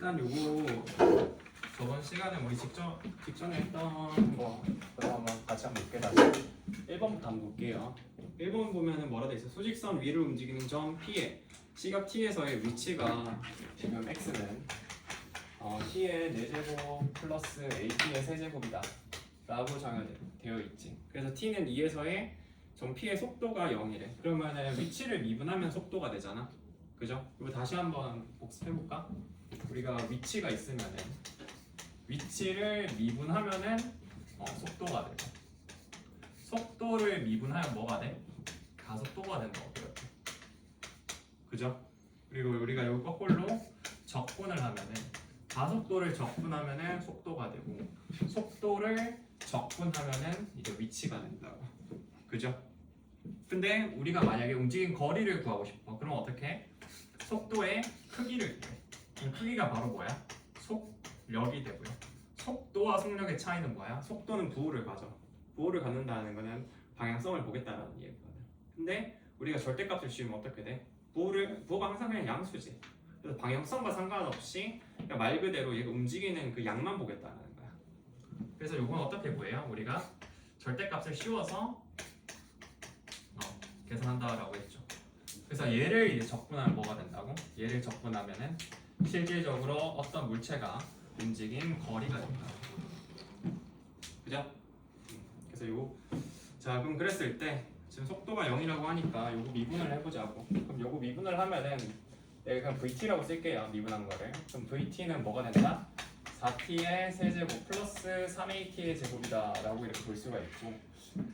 일단 요거 저번 시간에 우리 직전에 했던 거 그거 한번 같이 한번 볼게요. 다시 1번부터 한번 볼게요. 1번 보면은 뭐라 돼 있어? 수직선 위를 움직이는 점 P에 시각 T에서의 위치가 지금 X는 T의 4제곱 플러스 AT의 세제곱이다 라고 정의되어 있지. 그래서 T는 2에서의 점 P의 속도가 0이래. 그러면은 위치를 미분하면 속도가 되잖아. 그죠? 이거 다시 한번 복습해볼까? 우리가 위치가 있으면은 위치를 미분하면은 속도가 되고, 속도를 미분하면 뭐가 돼? 가속도가 된다고. 이렇게. 그죠? 그리고 우리가 여기 거꾸로 적분을 하면은 가속도를 적분하면은 속도가 되고, 속도를 적분하면은 이제 위치가 된다고. 그죠? 근데 우리가 만약에 움직인 거리를 구하고 싶어. 그럼 어떻게 해? 속도의 크기를 구해. 그럼 크기가 바로 뭐야? 속력이 되고요. 속도와 속력의 차이는 뭐야? 속도는 부호를 가져. 부호를 갖는다는 거는 방향성을 보겠다라는 얘기거든. 근데 우리가 절대값을 씌우면 어떻게 돼? 부호가 항상 그냥 양수지. 그래서 방향성과 상관없이 그냥 말 그대로 얘가 움직이는 그 양만 보겠다는 거야. 그래서 이건 어떻게 구해요? 우리가 절대값을 씌워서 계산한다라고 했죠. 그래서 얘를 이제 적분하면 뭐가 된다고? 얘를 적분하면은 실질적으로 어떤 물체가 움직인 거리가 된다. 그죠? 그래서 요거 자 그럼 그랬을 때 지금 속도가 0이라고 하니까 요거 미분을 해보자고. 그럼 요거 미분을 하면은 내가 그냥 VT라고 쓸게요. 미분한 거를. 그럼 VT는 뭐가 된다? 4T의 세제곱 플러스 3AT의 제곱이다 라고 이렇게 볼 수가 있고,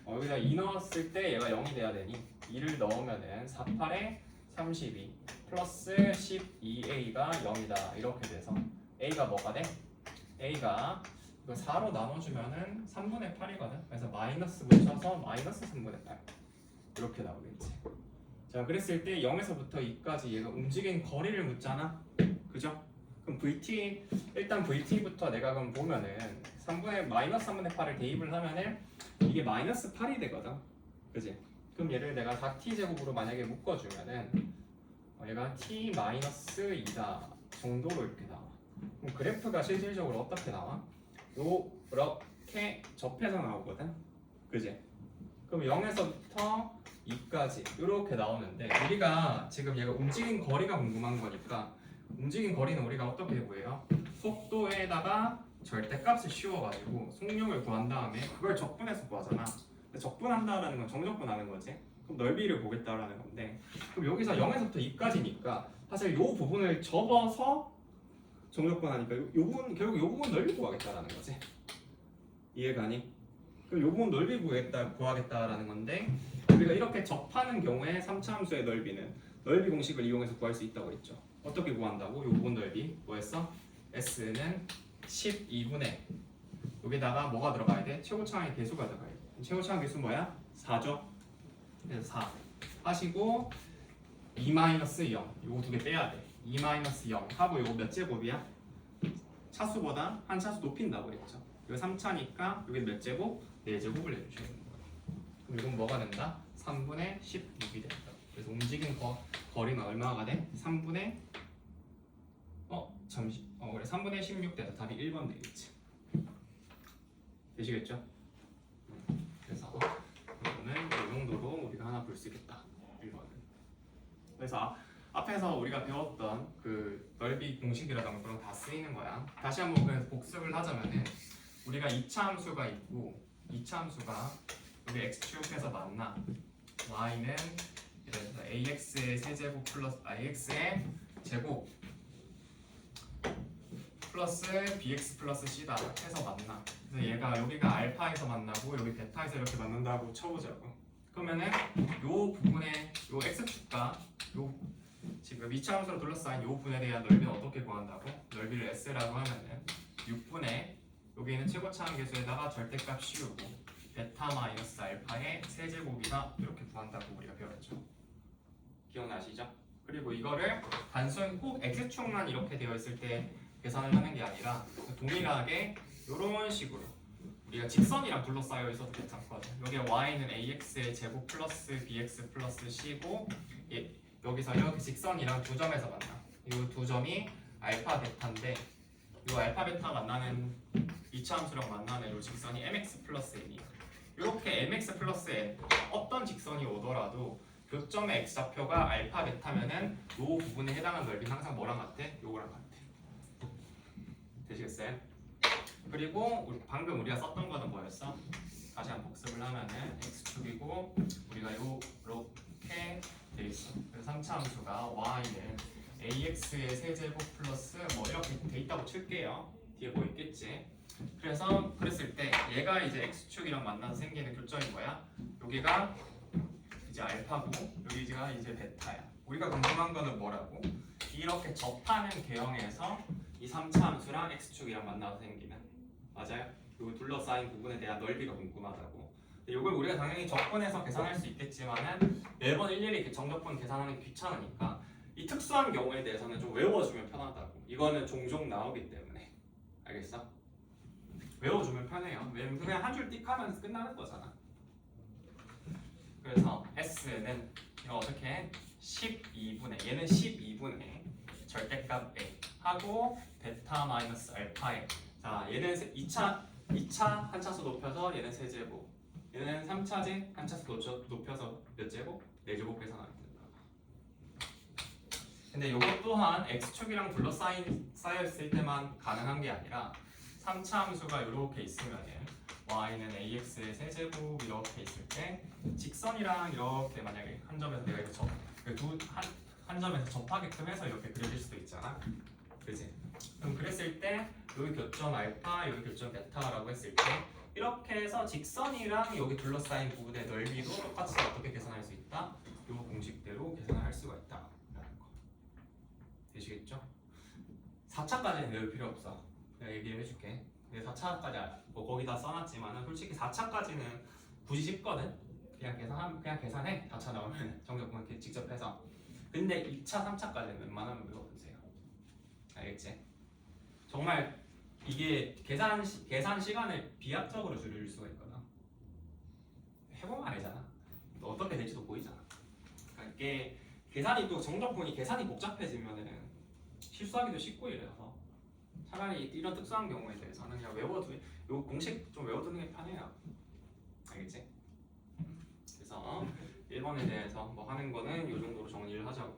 여기다 2 넣었을 때 얘가 0이 돼야 되니 2를 넣으면은 48에 32 플러스 12A가 0이다 이렇게 돼서 A가 뭐가 돼? A가 이거 4로 나눠주면은 3분의 8이거든. 그래서 마이너스 붙여서 마이너스 3분의 8 이렇게 나오겠지. 자 그랬을 때 0에서부터 2까지 얘가 움직인 거리를 묻잖아. 그죠? 그럼 VT 일단 VT부터 내가 그럼 보면은 마이너스 3분의 8을 대입을 하면은 이게 마이너스 8이 되거든. 그지? 그럼 얘를 내가 4t 제곱으로 만약에 묶어주면은 얘가 t 마이너스 2다 정도로 이렇게 나와. 그럼 그래프가 실질적으로 어떻게 나와? 요렇게 접해서 나오거든. 그지? 그럼 0에서부터 2까지 이렇게 나오는데, 우리가 지금 얘가 움직인 거리가 궁금한 거니까 움직인 거리는 우리가 어떻게 구해요? 속도에다가 절대값을 씌워가지고 속력을 구한 다음에 그걸 적분해서 구하잖아. 적분한다라는 건 정적분하는 거지. 그럼 넓이를 보겠다라는 건데, 그럼 여기서 0에서부터 2까지니까 사실 요 부분을 접어서 정적분하니까 결국 요 부분 넓이 구하겠다라는 거지. 이해가니? 그럼 요 부분 넓이 구하겠다라는 건데, 우리가 이렇게 접하는 경우에 3차 함수의 넓이는 넓이 공식을 이용해서 구할 수 있다고 했죠. 어떻게 구한다고? 요 부분 넓이 뭐였어? S는 12분의 여기다가 뭐가 들어가야 돼? 최고차항의 개수가 들어가야 돼. 최고차항 개수 뭐야? 4죠? 그래서 4 하시고 2-0 요거 두 개 빼야 돼. 2-0 하고 요거 몇 제곱이야? 차수보다 한 차수 높인다고 했죠. 이거 3차니까 여기 몇 제곱? 4제곱을 내주셔야 되는 거예요. 그럼 이건 뭐가 된다? 3분의 16이 된다. 그래서 움직인 거리는 얼마가 돼? 3분의 그래 3분의 16 돼서 답이 1번 되겠지. 되시겠죠? 그래서 이거는 이 정도로 우리가 하나 볼 수 있겠다. 1번은. 그래서 앞에서 우리가 배웠던 그 넓이 공식이라던가 그런 거 다 쓰이는 거야. 다시 한번 그래서 복습을 하자면은 우리가 2차 함수가 있고, 2차 함수가 우리 x축에서 만나 y는 이래서 ax의 세제곱 플러스 ax의 제곱 플러스 bx 플러스 c다 해서 만나. 그래서 얘가 여기가 알파에서 만나고 여기 베타에서 이렇게 만난다고 쳐보자고. 그러면은 요 부분의 요 x축과 요 지금 2차 함수로 둘러싸인 요 분에 대한 넓이는 어떻게 구한다고? 넓이를 s라고 하면은 6분의 여기 있는 최고차항 계수에다가 절대값 씌우고 베타 마이너스 알파의 세제곱이다 이렇게 구한다고 우리가 배웠죠. 기억나시죠? 그리고 이거를 단순 꼭 x축만 이렇게 되어 있을 때 계산을 하는 게 아니라 동일하게 이런 식으로 우리가 직선이랑 둘러싸여 있어도 괜찮거든. 여기 y는 ax의 제곱 플러스 bx 플러스 c고 여기서 이렇게 직선이랑 두 점에서 만나. 이 두 점이 알파 베타인데 이 알파 베타 만나는 이차 함수랑 만나는 이 직선이 mx 플러스 n이에요. 이렇게 mx 플러스 n 어떤 직선이 오더라도 교점의 x좌표가 알파 베타면은 이 부분에 해당하는 넓이는 항상 뭐랑 같아? 요거랑 같아. 되시겠어요? 그리고 방금 우리가 썼던 거는 뭐였어? 다시 한번 복습을 하면은 x축이고 우리가 요렇게 돼 있어. 그래서 3차 함수가 y는 ax의 세제곱 플러스 뭐 이렇게 돼 있다고 칠게요. 뒤에 뭐 있겠지? 그래서 그랬을 때 얘가 이제 x축이랑 만나서 생기는 교점이 뭐야? 여기가 이제 알파고 여기가 이제 베타야. 우리가 궁금한 거는 뭐라고? 이렇게 접하는 개형에서 이 3차 함수랑 x축이랑 만나서 생기는 맞아요? 요 둘러싸인 부분에 대한 넓이가 궁금하다고. 이걸 우리가 당연히 적분해서 계산할 수 있겠지만은 매번 일일이 정적분 계산하는 게 귀찮으니까 이 특수한 경우에 대해서는 좀 외워주면 편하다고. 이거는 종종 나오기 때문에 알겠어? 외워주면 편해요. 왜냐면 그냥 한 줄 띡 하면 끝나는 거잖아. 그래서 S는 이거 어떻게 12분의 얘는 12분의 절대값 A 하고 베타 마이너스 알파에 자 얘는 2차 한 차수 높여서 얘는 세제곱 얘는 3차제 한 차수 높여서 몇 제곱? 4제곱 계산하면 된다. 근데 이것 또한 x축이랑 쌓여있을 때만 가능한 게 아니라 3차 함수가 이렇게 있으면은 y는 ax의 세제곱 이렇게 있을 때 직선이랑 이렇게 만약에 한 점에서 내가 이거 한 점에서 접하게끔 해서 이렇게 그려질 수도 있잖아. 그지? 그럼 그랬을 때 여기 교점 알파, 여기 교점 베타라고 했을 때 이렇게 해서 직선이랑 여기 둘러싸인 부분의 넓이도 똑같이 어떻게 계산할 수 있다? 이 공식대로 계산할 수가 있다. 라는 거. 되시겠죠? 4차까지는 외울 필요 없어. 내가 얘기를 해줄게. 4차까지 뭐 거기다 써놨지만은 솔직히 4차까지는 굳이 쉽거든. 그냥 계산해. 4차 나오면 정적분 이렇게 직접 해서. 근데 2차, 3차까지는 웬만하면 외워두세요. 알겠지? 정말 이게 계산 시간을 비약적으로 줄일 수가 있거든. 해보면 알잖아. 어떻게 될지도 보이잖아. 그러니까 이게 계산이 또 정적분이 계산이 복잡해지면은 실수하기도 쉽고 이래서 차라리 이런 특수한 경우에 대해서는 그냥 요 공식 좀 외워두는 게 편해요. 알겠지? 그래서 1번에 대해서 뭐 하는 거는 요 정도로 정리를 하자고.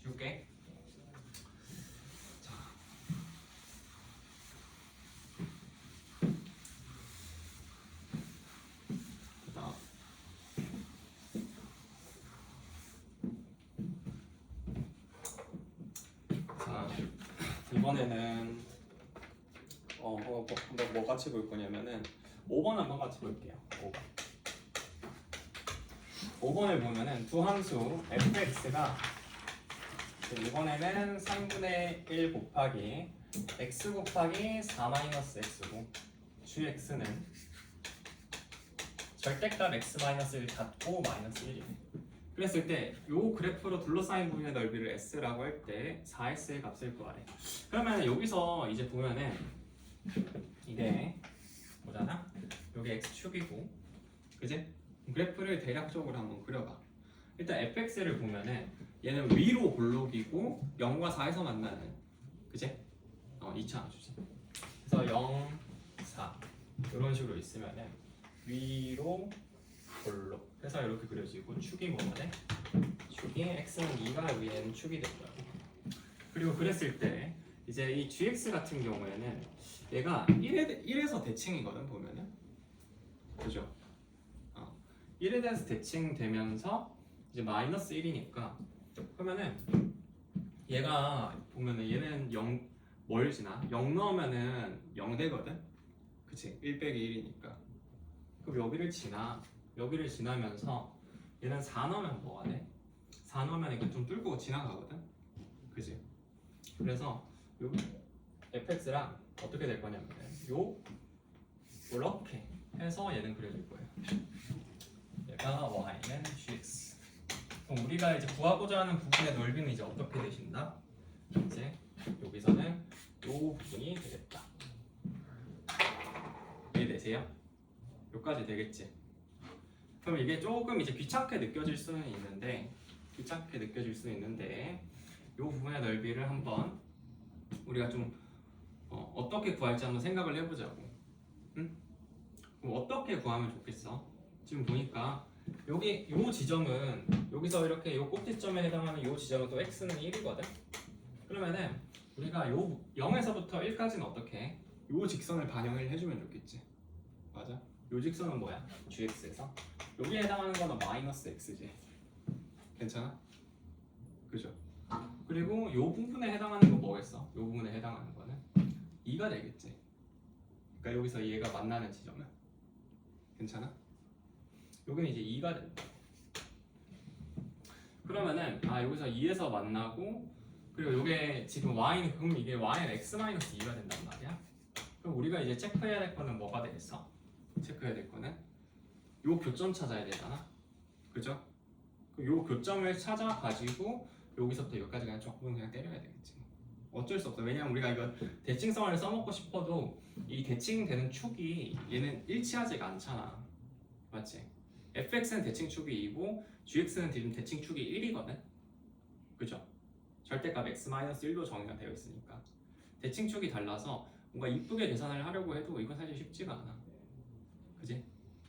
지울게. 이번에는 뭐 같이 볼 거냐면은 5번 한번 같이 볼게요. 5번을 보면은 두 함수 fx가 이번에는 3분의 1 곱하기 x 곱하기 4-x고 gx는 절대값 x-1 닫고 마이너스 1이네. 그랬을 때 이 그래프로 둘러싸인 부분의 넓이를 s라고 할 때 4s의 값을 구하래. 그러면 여기서 이제 보면은 이게 뭐잖아? 여기 x축이고 그지? 그래프를 대략적으로 한번 그려봐. 일단 fx를 보면은 얘는 위로 볼록이고 0과 4에서 만나는 그지? 2차 함수지. 그래서 0, 4 이런 식으로 있으면은 위로 볼록 해서 이렇게 그려지고 축이 뭐가 돼? 축이 x는 2가 위에는 축이 된다고. 그리고 그랬을 때 이제 이 gx 같은 경우에는 얘가 1에서 대칭이거든 보면은 그죠? 1에 대해서 대칭되면서 이제 마이너스 1이니까 그러면은 얘가 보면은 얘는 0 멀지나 0 넣으면은 0 되거든? 그치? 1 빼기 1이니까 그럼 여기를 지나면서 얘는 4 넣으면 뭐가 돼? 4 넣으면 이거 좀 뚫고 지나가거든? 그치? 그래서 요 fx랑 어떻게 될 거냐면 이렇게 해서 얘는 그려질 거예요. 얘가 y는 gx. 그럼 우리가 이제 구하고자 하는 부분의 넓이는 이제 어떻게 되신다? 이제 여기서는 이 부분이 되겠다. 이해되세요? 여기까지 되겠지? 그럼 이게 조금 이제 귀찮게 느껴질 수는 있는데 이 부분의 넓이를 한번 우리가 좀 어떻게 구할지 한번 생각을 해보자고. 응? 그럼 어떻게 구하면 좋겠어? 지금 보니까 여기 요 지점은 여기서 이렇게 요 꼭지점에 해당하는 요 지점은 또 x는 1이거든. 그러면은 우리가 요 0에서부터 1까지는 어떻게 해? 요 직선을 반영을 해주면 좋겠지. 맞아? 요 직선은 뭐야? gx에서 여기에 해당하는 거는 마이너스 x지. 괜찮아? 그죠? 그리고 요 부분에 해당하는 건 뭐겠어? 요 부분에 해당하는 거는 2가 되겠지. 그러니까 여기서 얘가 만나는 지점은 괜찮아? 여기는 이제 2가 된다. 그러면은 여기서 2에서 만나고 그리고 요게 지금 y는 그럼 이게 y는 x-2가 된단 말이야. 그럼 우리가 이제 체크해야 될 거는 뭐가 되겠어? 체크해야 될 거는 요 교점 찾아야 되잖아. 그죠? 요 교점을 찾아가지고 여기서부터 여기까지 그냥 조금 그냥 때려야 되겠지. 어쩔 수 없어. 왜냐면 우리가 이거 대칭성을 써먹고 싶어도 이 대칭되는 축이 얘는 일치하지가 않잖아. 맞지? fx는 대칭축이 2고 gx는 지금 대칭축이 1이거든. 그죠? 절대값 x-1도 정의가 되어 있으니까 대칭축이 달라서 뭔가 이쁘게 계산을 하려고 해도 이건 사실 쉽지가 않아. 그지?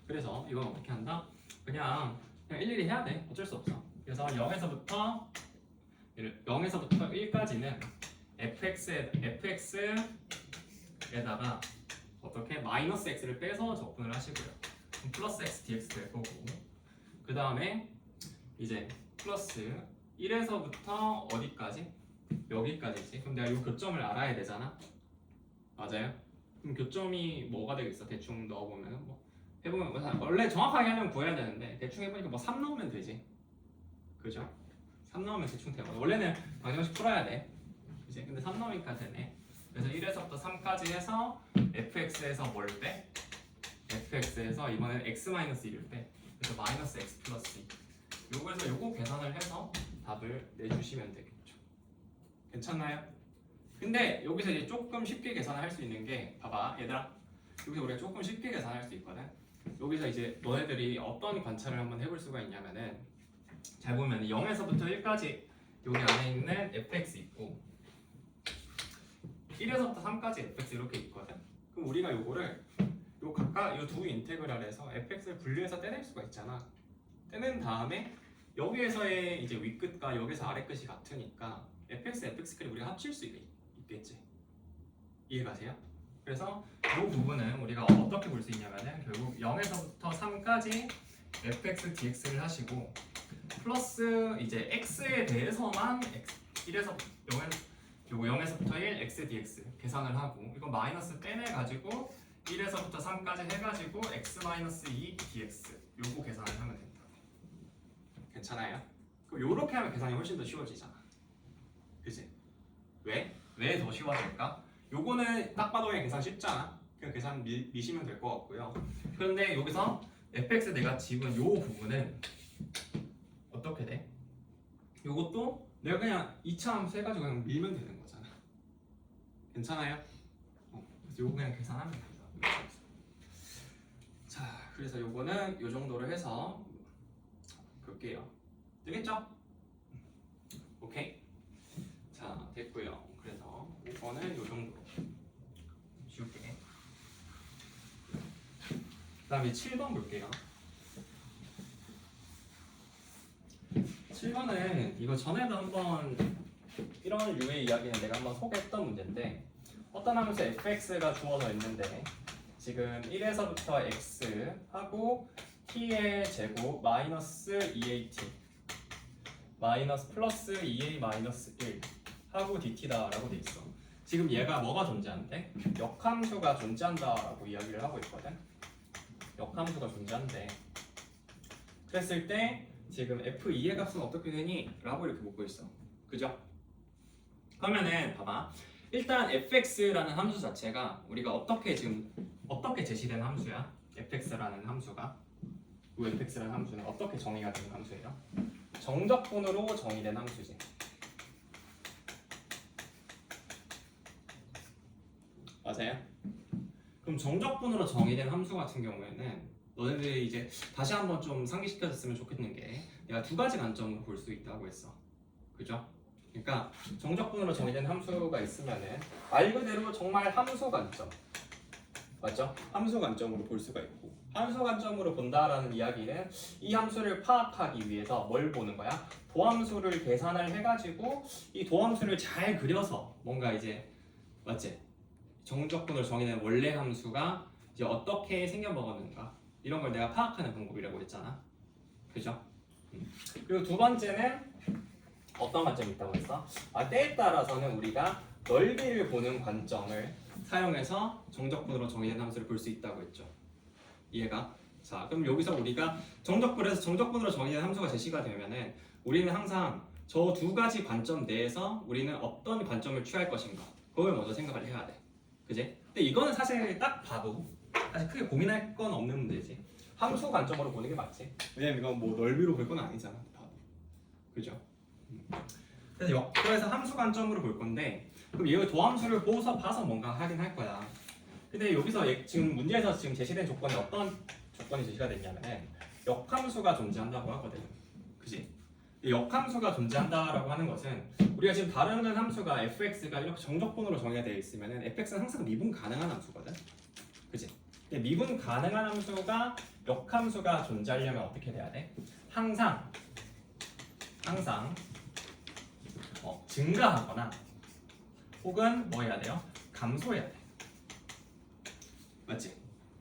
그래서 이건 어떻게 한다? 그냥 일일이 해야 돼. 어쩔 수 없어. 그래서 0에서부터 1까지는 fx에다가 어떻게 마이너스 x를 빼서 적분을 하시고요. 그럼 플러스 x dx 될 거고 그 다음에 이제 플러스 1에서부터 어디까지? 여기까지지. 그럼 내가 이 교점을 알아야 되잖아. 맞아요? 그럼 교점이 뭐가 되겠어? 대충 넣어보면 뭐 해보면 원래 정확하게 하면 구해야 되는데 대충 해보니까 뭐 3 넣으면 되지. 그죠? 3 넣으면 대충 돼요. 원래는 방정식 풀어야 돼. 그지? 근데 3 넣으니까 되네. 그래서 1에서부터 3까지 해서 fx에서 뭘 빼? fx에서 이번엔 x-1을 빼. 그래서 마이너스 x 플러스 2. 요거에서 요거 계산을 해서 답을 내주시면 되겠죠. 괜찮나요? 근데 여기서 이제 조금 쉽게 계산을 할 수 있는 게 봐봐 얘들아. 여기서 우리가 조금 쉽게 계산할 수 있거든. 여기서 이제 너네들이 어떤 관찰을 한번 해볼 수가 있냐면은 잘 보면 0에서부터 1까지 여기 안에 있는 fx 있고 1에서부터 3까지 fx 이렇게 있거든. 그럼 우리가 요거를 요 두 인테그랄에서 fx를 분리해서 떼낼 수가 있잖아. 떼낸 다음에 여기에서의 이제 윗끝과 여기서 아래끝이 같으니까 fx, fx끼리 우리가 합칠 수 있겠지. 이해가세요? 그래서 이 부분은 우리가 어떻게 볼 수 있냐면은 결국 0에서부터 3까지 fx, dx를 하시고 플러스 이제 x에 대해서만 1에서 0에서부터 1 x dx 계산을 하고 이거 마이너스 빼내가지고 1에서부터 3까지 해가지고 x-2 dx 요거 계산을 하면 된다. 괜찮아요? 그럼 요렇게 하면 계산이 훨씬 더 쉬워지잖아. 그치? 왜? 왜 더 쉬워질까? 요거는 딱 봐도 그냥 계산 쉽잖아. 그냥 계산 미시면 될 것 같고요. 그런데 여기서 fx 내가 집은 요 부분은 어떻게 돼? 요것도 내가 그냥 2차 함수 해가지고 그냥 밀면 되는 거잖아. 괜찮아요? 그래서 요거 그냥 계산하면 됩니다. 자, 그래서 요거는 요 정도로 해서 볼게요. 되겠죠? 오케이. 자, 됐고요. 그래서 이거는 요 정도 쉽게. 그다음에 7번 볼게요. 7번은 이거 전에도 한번 이런 류의 이야기는 내가 한번 소개했던 문제인데 어떤 함수 fx가 주어져 있는데 지금 1에서부터 x 하고 t의 제곱 마이너스 2at 마이너스 플러스 2a 마이너스 1 하고 dt다라고 돼 있어. 지금 얘가 뭐가 존재한대? 역함수가 존재한다라고 이야기를 하고 있거든. 역함수가 존재한대. 그랬을 때 지금 f2의 값은 어떻게 되니? 라고 이렇게 묻고 있어. 그죠? 그러면은 봐봐. 일단 fx라는 함수 자체가 우리가 어떻게 제시된 함수야? fx라는 함수가 이 fx라는 함수는 어떻게 정의가 된 함수예요? 정적분으로 정의된 함수지. 맞아요? 그럼 정적분으로 정의된 함수 같은 경우에는 너네들이 이제 다시 한번 좀 상기시켜줬으면 좋겠는 게 내가 두 가지 관점으로 볼 수 있다고 했어. 그죠? 그러니까 정적분으로 정의된 함수가 있으면은 말 그대로 정말 함수 관점, 맞죠? 함수 관점으로 볼 수가 있고, 함수 관점으로 본다라는 이야기는 이 함수를 파악하기 위해서 뭘 보는 거야? 도함수를 계산을 해가지고 이 도함수를 잘 그려서 뭔가 이제 맞지? 정적분으로 정의된 원래 함수가 이제 어떻게 생겨먹었는가 이런 걸 내가 파악하는 방법이라고 했잖아. 그죠? 그리고 두 번째는 어떤 관점이 있다고 했어? 때에 따라서는 우리가 넓이를 보는 관점을 사용해서 정적분으로 정의된 함수를 볼 수 있다고 했죠. 이해가? 자, 그럼 여기서 우리가 정적분으로 정의된 함수가 제시가 되면은 우리는 항상 저 두 가지 관점 내에서 우리는 어떤 관점을 취할 것인가 그걸 먼저 생각을 해야 돼. 그지? 근데 이거는 사실 딱 봐도 사실 크게 고민할 건 없는 문제지. 함수 관점으로 보는 게 맞지. 왜냐면 이건 뭐 넓이로 볼 건 아니잖아. 봐도. 그죠? 그래서 함수 관점으로 볼 건데 그럼 이 도함수를 봐서 뭔가 하긴 할 거야. 근데 여기서 지금 문제에서 지금 제시된 조건이 어떤 조건이 제시가 됐냐면은 역함수가 존재한다고 하거든. 그지? 이 역함수가 존재한다라고 하는 것은 우리가 지금 다루는 함수가 fx가 이렇게 정적분으로 정의가 되어 있으면은 fx는 항상 미분 가능한 함수거든. 그지? 근데 미분 가능한 함수가 역함수가 존재하려면 어떻게 돼야 돼? 항상 증가하거나 혹은 뭐 해야 돼요? 감소해야 돼. 맞지?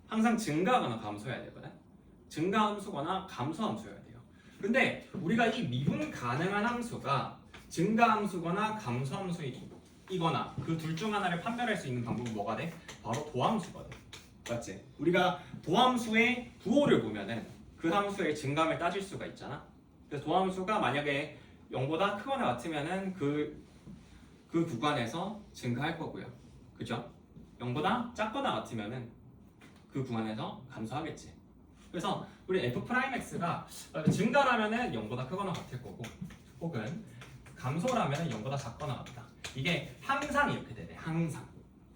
항상 증가하거나 감소해야 되거든. 증가함수거나 감소함수여야 돼요. 근데 우리가 이 미분 가능한 함수가 증가함수거나 감소함수이거나 그 둘 중 하나를 판별할 수 있는 방법은 뭐가 돼? 바로 도함수거든. 맞지? 우리가 도함수의 부호를 보면은 그 함수의 증감을 따질 수가 있잖아. 그래서 도함수가 만약에 0보다 크거나 같으면은 그 구간에서 증가할 거고요. 그죠? 0보다 작거나 같으면은 그 구간에서 감소하겠지. 그래서 우리 f'x가 증가라면은 0보다 크거나 같을 거고 혹은 감소라면은 0보다 작거나 같다. 이게 항상 이렇게 되네. 항상.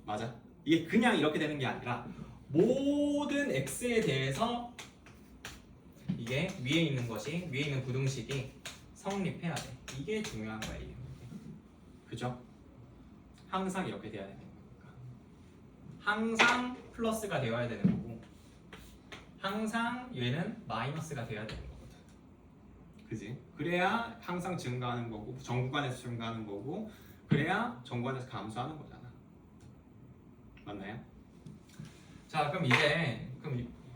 맞아? 이게 그냥 이렇게 되는 게 아니라 모든 x에 대해서 이게 위에 있는 부등식이 성립해야 돼. 이게 중요한 거야. 이게. 그죠? 항상 이렇게 돼야 되는 거니까. 항상 플러스가 되어야 되는 거고 항상 얘는 마이너스가 되어야 되는 거거든. 그지? 그래야 항상 증가하는 거고 정구간에서 증가하는 거고 그래야 정구간에서 감소하는 거잖아. 맞나요? 자, 그럼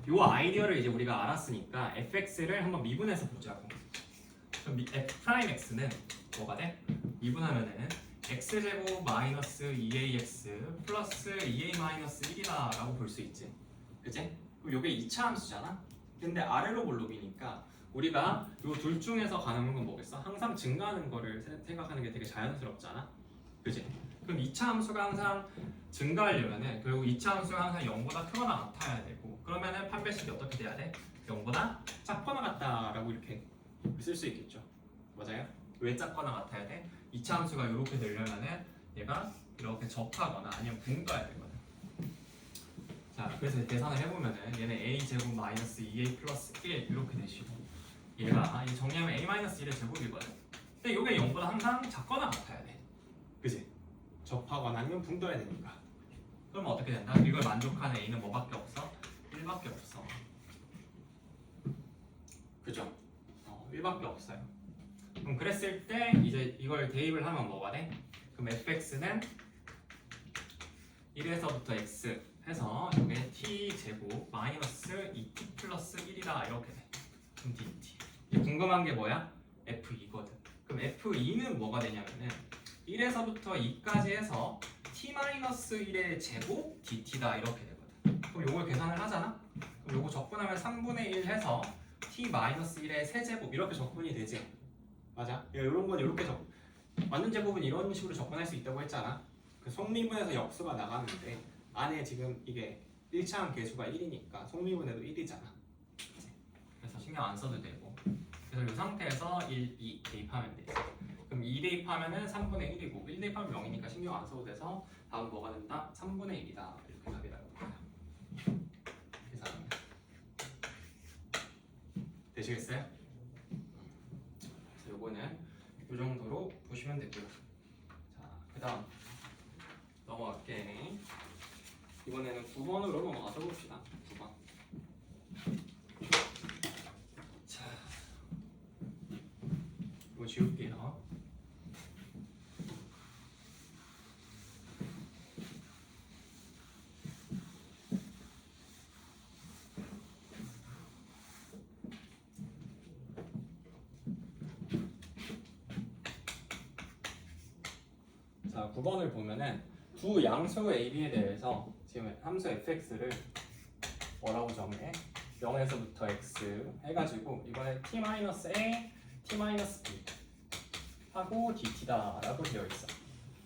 요 아이디어를 이제 우리가 알았으니까 fx를 한번 미분해서 보자고. 그럼 f'x는 뭐가 돼? 미분하면은 x제곱 마이너스 2ax 플러스 2a 마이너스 1이다 라고 볼 수 있지. 그치? 그럼 요게 2차 함수잖아? 근데 아래로 볼 놈이니까 우리가 요 둘 중에서 가능한 건 뭐겠어? 항상 증가하는 거를 생각하는 게 되게 자연스럽잖아? 그치? 그럼 2차 함수가 항상 증가하려면은 결국 2차 함수가 항상 0보다 크거나 같아야 되고 그러면은 판별식이 어떻게 돼야 돼? 0보다 작거나 같다라고 이렇게 쓸 수 있겠죠. 맞아요? 왜 작거나 같아야 돼? 2차 함수가 이렇게 되려면은 얘가 이렇게 접하거나 아니면 분가야 되거든. 자, 그래서 계산을 해보면은 얘는 a 제곱 마이너스 2a 플러스 1 이렇게 되시고 얘가 정리하면 a 마이너스 1의 제곱이거든. 근데 이게 0보다 항상 작거나 같아야 돼. 그지? 접하거나 아니면 분도해야 되니까. 그럼 어떻게 된다? 이걸 만족하는 a는 뭐밖에 없어? 1밖에 없어. 그죠? 1밖에 없어요. 그럼 그랬을 때 이제 이걸 대입을 하면 뭐가 돼? 그럼 fx는 1에서부터 x 해서 이게 t 제곱 마이너스 2t 플러스 1이다 이렇게 돼. 그럼 dt. 궁금한 게 뭐야? f2거든. 그럼 f2는 뭐가 되냐면은 1에서부터 2까지 해서 t-1의 제곱 dt다 이렇게 되거든. 그럼 요걸 계산을 하잖아? 그럼 요거 적분하면 3분의 1 해서 t-1의 세제곱 이렇게 적분이 되지? 맞아? 이런 건 이렇게 완전 제곱은 이런 식으로 접근할 수 있다고 했잖아. 그 속미분에서 역수가 나가는데 안에 지금 이게 1차함 개수가 1이니까 속미분에도 1이잖아. 그래서 신경 안 써도 되고 그래서 이 상태에서 1, 2 대입하면 돼. 그럼 2 대입하면은 3분의 1이고 1 대입하면 0이니까 신경 안 써도 돼서 다음 뭐가 된다? 3분의 1이다. 이렇게 답이 나올 거야. 계산하면 되시겠어요? 그래서 요거는 이 정도로 보시면 되고요. 자, 그다음 넘어갈게. 이번에는 9번으로 넘어가서 봅시다. 9번. 자, 이거 지울게요. 자, 9번을 보면은 두 양수 AB에 대해서 지금 함수 fx를 뭐라고 정해? 0에서부터 x 해가지고 이번에 t-a, t-b 하고 dt다라고 되어 있어.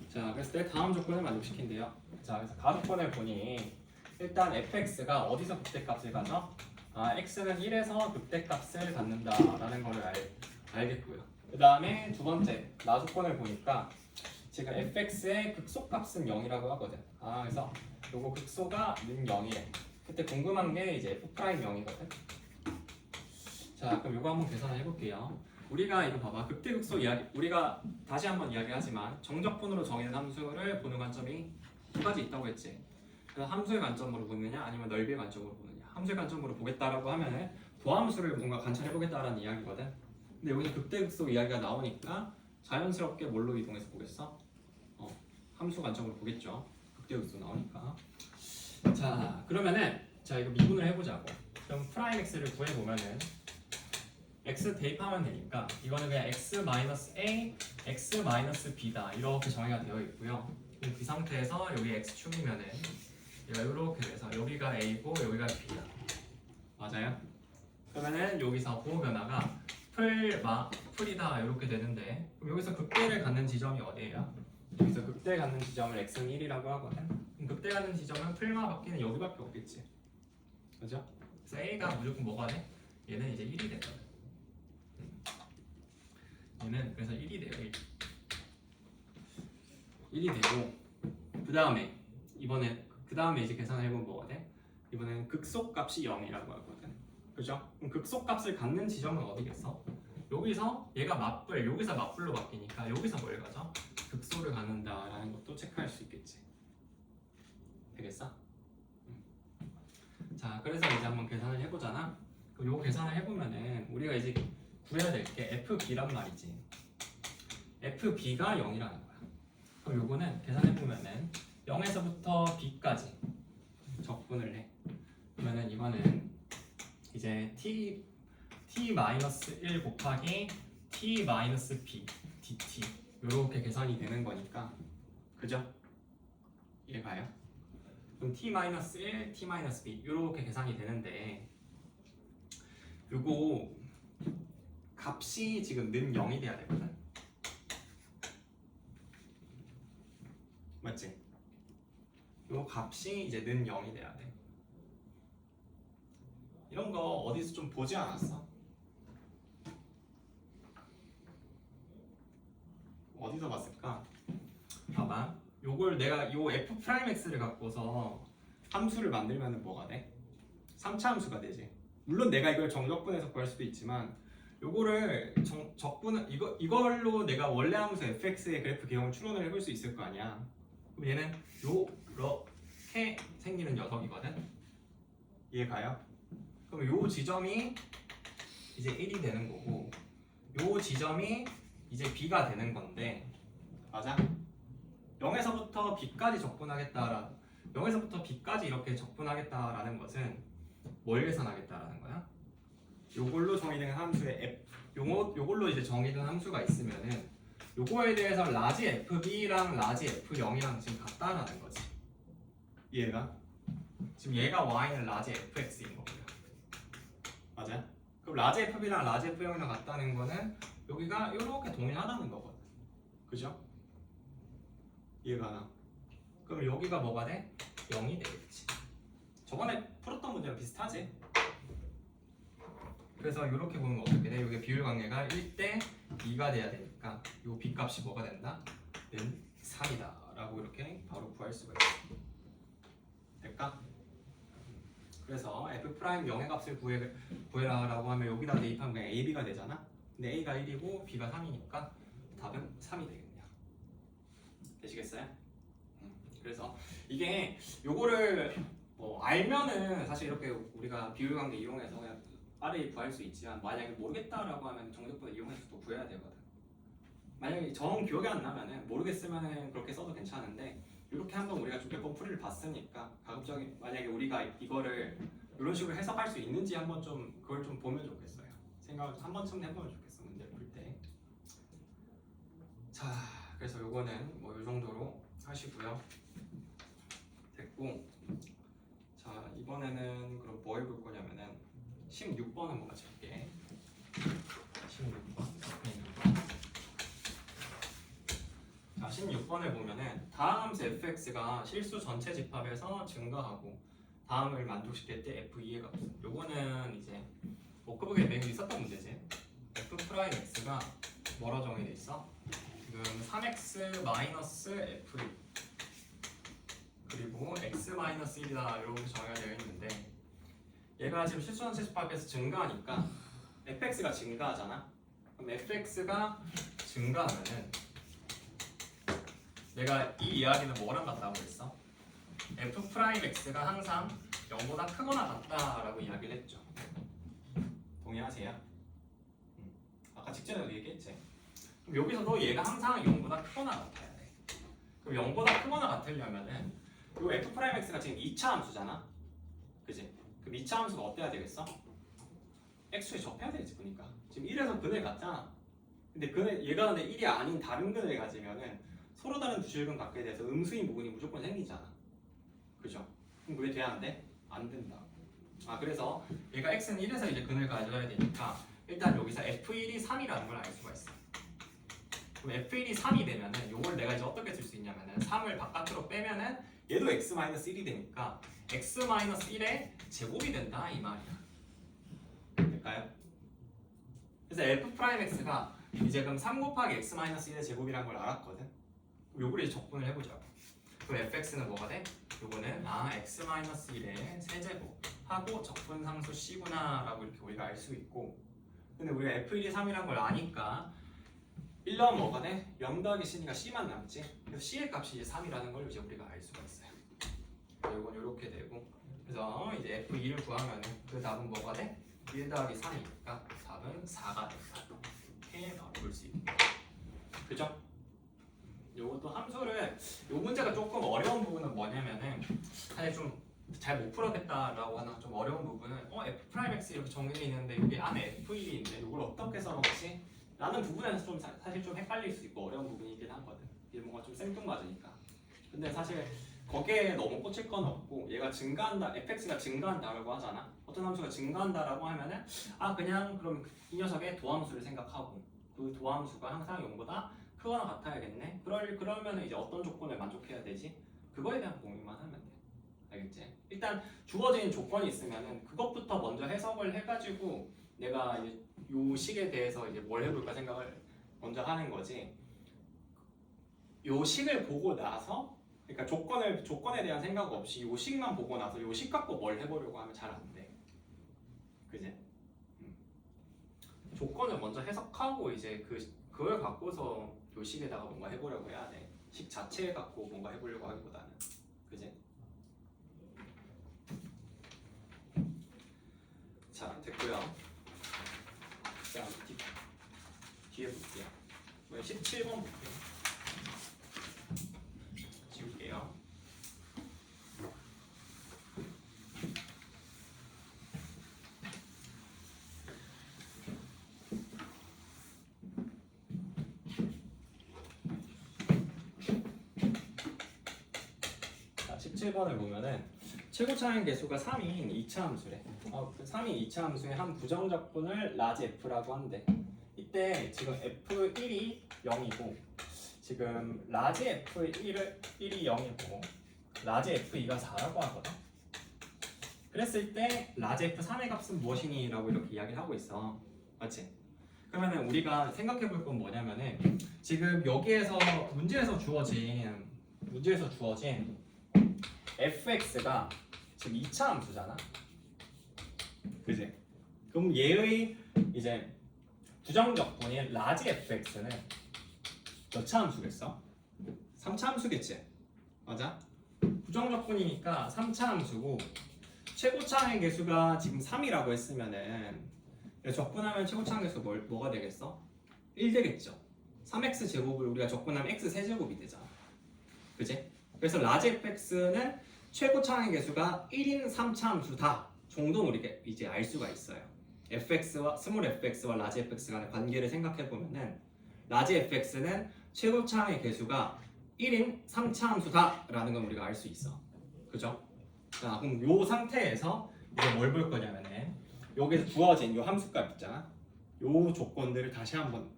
자, 그랬을 때 다음 조건을 만족시킨대요. 자, 그래서 가조건을 보니 일단 fx가 어디서 극대값을 가져? x는 1에서 극대값을 갖는다라는 걸 알겠고요. 그 다음에 두 번째 나조건을 보니까 지금 fx의 극소값은 0이라고 하거든. 그래서 요거 극소가 는 0이래. 그때 궁금한 게 이제 f' 0이거든. 자, 그럼 요거 한번 계산을 해볼게요. 우리가 이거 봐봐. 극대극소 이야기, 우리가 다시 한번 이야기하지만 정적분으로 정의된 함수를 보는 관점이 두 가지 있다고 했지. 그래서 함수의 관점으로 보느냐 아니면 넓이의 관점으로 보느냐. 함수의 관점으로 보겠다라고 하면은 도함수를 뭔가 관찰해보겠다라는 이야기거든. 근데 여기서 극대극소 이야기가 나오니까 자연스럽게 뭘로 이동해서 보겠어? 함수 관점으로 보겠죠. 극대극소 나오니까. 자, 그러면은 자 이거 미분을 해보자고. 그럼 프라임 x를 구해보면은 x 대입하면 되니까 이거는 그냥 x-a, x-b다 이렇게 정의가 되어 있고요. 그 상태에서 여기 x축이면은 이렇게 돼서 여기가 a고 여기가 b야. 맞아요? 그러면은 여기서 부호 변화가 풀이다 이렇게 되는데 그럼 여기서 극대를 갖는 지점이 어디예요? 여기서 극대 갖는 지점을 x는 1이라고 하거든. 그럼 극대 갖는 지점은 풀마 밖에는 여기밖에 없겠지. 그죠? 그래서 a가 무조건 뭐가 돼? 얘는 이제 1이 되거든. 얘는 그래서 1이 돼요. 1이 되고 그 다음에 이제 계산을 해보면 뭐가 돼? 이번엔 극소값이 0이라고 하거든. 그죠? 그럼 극소값을 갖는 지점은 어디겠어? 여기서 얘가 맞불, 여기서 맞불로 바뀌니까 여기서 뭘 가져? 극소를 갖는다라는 것도 체크할 수 있겠지. 되겠어? 자, 그래서 이제 한번 계산을 해보잖아. 그럼 요 계산을 해보면은 우리가 이제 구해야 될 게 FB란 말이지. FB가 0이라는 거야. 그럼 요거는 계산해보면은 0에서부터 B까지 적분을 해. 그러면은 이거는 이제 t-1 곱하기 t-b dt 요렇게 계산이 되는 거니까 그죠? 이해가요? 그럼 t-1, t-b 요렇게 계산이 되는데 요거 값이 지금 는 0이 돼야 되거든. 맞지? 요 값이 이제 는 0이 돼야 돼. 이런 거 어디서 좀 보지 않았어? 어디서 봤을까? 봐봐. 요걸 내가 요 f'x를 갖고서 함수를 만들면은 뭐가 돼? 3차 함수가 되지. 물론 내가 이걸 정적분해서 구할 수도 있지만 요거를 적분은 이걸로 내가 원래 함수 fx의 그래프 개형을 추론을 해볼 수 있을 거 아니야. 그럼 얘는 요렇게 생기는 녀석이거든. 이해가요? 그럼 요 지점이 이제 1이 되는 거고 요 지점이 이제 b가 되는 건데 맞아? 0에서부터 b까지 적분하겠다라 0에서부터 b까지 이렇게 적분하겠다라는 것은 뭘 계산하겠다라는 거야? 요걸로 정의된 함수의 요걸로 이제 정의된 함수가 있으면은 요거에 대해서 라지 fb랑 라지 f0이랑 지금 같다라는 거지. 이해가? 지금 얘가 y는 라지 fx인 거고요. 맞아? 그럼 라지 fb랑 라지 f0이랑 같다는 거는 여기가 이렇게 동일하다는 거거든. 그죠? 이해가 나? 그럼 여기가 뭐가 돼? 0이 되겠지. 저번에 풀었던 문제랑 비슷하지? 그래서 이렇게 보면 어떻게 돼? 여기 비율 관계가 1대 2가 돼야 되니까 이 b 값이 뭐가 된다? 는 3이다 라고 이렇게 바로 구할 수가 있어. 될까? 그래서 f' 0의 값을 구해라 라고 하면 여기다 대입하면 그냥 ab가 되잖아. 근데 a가 1이고 b가 3이니까 답은 3이 되겠네요. 되시겠어요? 그래서 이게 요거를 뭐 알면은 사실 이렇게 우리가 비율관계 이용해서 그냥 RA 구할 수 있지만 만약에 모르겠다라고 하면 정적분을 이용해서 또 구해야 되거든. 만약에 정 기억이 안 나면은 모르겠으면은 그렇게 써도 괜찮은데 이렇게 한번 우리가 좀 몇 번 풀이를 봤으니까 가급적인 만약에 우리가 이거를 이런 식으로 해석할 수 있는지 한번 좀 그걸 좀 보면 좋겠어요. 생각을 한 번쯤 해보면 좋겠어 문제 풀 때. 자, 그래서 요거는 뭐 이 정도로 하시고요. 됐고, 자 이번에는 그럼 뭐 해볼 거냐면은 16번 한번 같이 볼게. 16번. 자, 16번을 보면은 다음 함수 fx가 실수 전체 집합에서 증가하고 다음을 만족시킬 때 f2의 값은 요거는 이제 워크북에 매우 있었던 문제지. f 프라임 x가 뭐라 정의돼 있어? 지금 3x 마이너스 f2 그리고 x 마이너스 1이다 이렇게 정의가 되어 있는데 얘가 지금 실수 전체 집합에서 증가하니까 fx가 증가하잖아. 그럼 fx가 증가하면은 내가 이 이야기는 뭐랑 같다고 했어? f 프라임 x가 항상 0보다 크거나 같다라고 이야기를 했죠. 동의하세요? 아까 직전에도 얘기했지. 그럼 여기서도 얘가 항상 0보다 크거나 같아야 돼. 그럼 0보다 크거나 같으려면은 이 f 프라임 x가 지금 2차 함수잖아. 그지? 그럼 2차 함수가 어때야 되겠어? x에 접해야 되지 보니까. 지금 1에서 근을 같잖아. 근데 얘가 근데 1이 아닌 다른 근을 가지면은 서로 다른 두 실근 갖게 돼서 음수인 부분이 무조건 생기잖아. 그죠? 그럼 그게 돼야 안 돼? 안 된다. 아 그래서 얘가 x는 1에서 이제 근을 가져야 되니까 일단 여기서 f1이 3이라는 걸 알 수가 있어. 그럼 f1이 3이 되면은 요걸 내가 이제 어떻게 쓸 수 있냐면은 3을 바깥으로 빼면은 얘도 x-1이 되니까 x-1의 제곱이 된다 이 말이야. 될까요? 그래서 f'(x가) 이제 그럼 3 곱하기 x-1의 제곱이란 걸 알았거든. 그럼 요걸 이제 적분을 해보자고. 그럼 fx는 뭐가 돼? 요거는 x-1의 세제곱 하고 적분상수 c구나 라고 이렇게 우리가 알 수 있고, 근데 우리가 f1이 3이란 걸 아니까 1 넣으면 뭐가 돼? 0 더하기 c니까 c만 남지. 그래서 c의 값이 이제 3이라는 걸 이제 우리가 알 수가 있어요. 요건 이렇게 되고, 그래서 이제 f2를 구하면 그 답은 뭐가 돼? 1 더하기 3이니까 답은 4가 된다. 이렇게 볼 수 있고, 그죠? 요것도 함수를, 요 문제가 조금 어려운 부분은 뭐냐면은 사실 좀 잘 못 풀었겠다라고 하나 좀 어려운 부분은 f'(x) 이렇게 정해져 있는데 여기 안에 f1인데 이걸 어떻게 써먹지? 라는 부분에서 좀 사실 좀 헷갈릴 수 있고 어려운 부분이긴 하거든. 이게 뭔가 좀 생뚱맞으니까. 근데 사실 거기에 너무 꽂힐 건 없고, 얘가 증가한다, fx가 증가한다라고 하잖아. 어떤 함수가 증가한다라고 하면은 그냥 그럼 이 녀석의 도함수를 생각하고 그 도함수가 항상 0보다 크거나 같아야겠네. 그러면 이제 어떤 조건을 만족해야 되지? 그거에 대한 공유만 하면 돼. 알겠지? 일단 주어진 조건이 있으면은 그것부터 먼저 해석을 해가지고 내가 이제 요 식에 대해서 이제 뭘 해볼까 생각을 먼저 하는 거지. 요 식을 보고 나서, 그러니까 조건에 대한 생각 없이 요 식만 보고 나서 요 식 갖고 뭘 해보려고 하면 잘 안 돼. 그지? 조건을 먼저 해석하고 이제 그걸 갖고서 요 식에다가 뭔가 해보려고 해야 돼. 식 자체 갖고 뭔가 해보려고 하기보다는. 그지? 자, 됐고요. 자, 뒤에 볼게요. 17번 볼게요. 지울게요. 자, 17번을 보면은 최고차항 계수가 3인 2차 함수래. 3인 2차 함수의 한 부정적분을 라지 f라고 한대. 이때 지금 f1이 0이고 지금 라지 f1이 0이고 라지 f2가 4라고 하거든. 그랬을 때 라지 f3의 값은 무엇이니? 라고 이렇게 이야기를 하고 있어. 맞지? 그러면은 우리가 생각해 볼 건 뭐냐면은 지금 여기에서 문제에서 주어진 fx가 지금 2차 함수잖아. 그지? 그럼 얘의 이제 부정적분인 라지 fx는 몇 차 함수겠어? 3차 함수겠지? 맞아? 부정적분이니까 3차 함수고 최고차항의 개수가 지금 3이라고 했으면은 적분하면 최고차항 개수가 뭐가 되겠어? 1 되겠죠. 3x 제곱을 우리가 적분하면 x 세제곱이 되잖아. 그지? 그래서 라지 fx는 최고차항의 개수가 1인 3차 함수다 정도는 우리가 이제 알 수가 있어요. fx와 스몰 fx와 라지 fx 간의 관계를 생각해 보면은 라지 fx는 최고차항의 개수가 1인 3차 함수다라는 건 우리가 알 수 있어. 그죠? 자, 그럼 요 상태에서 이제 뭘 볼 거냐면은 여기서 주어진 요 함수값 있잖아. 요 조건들을 다시 한번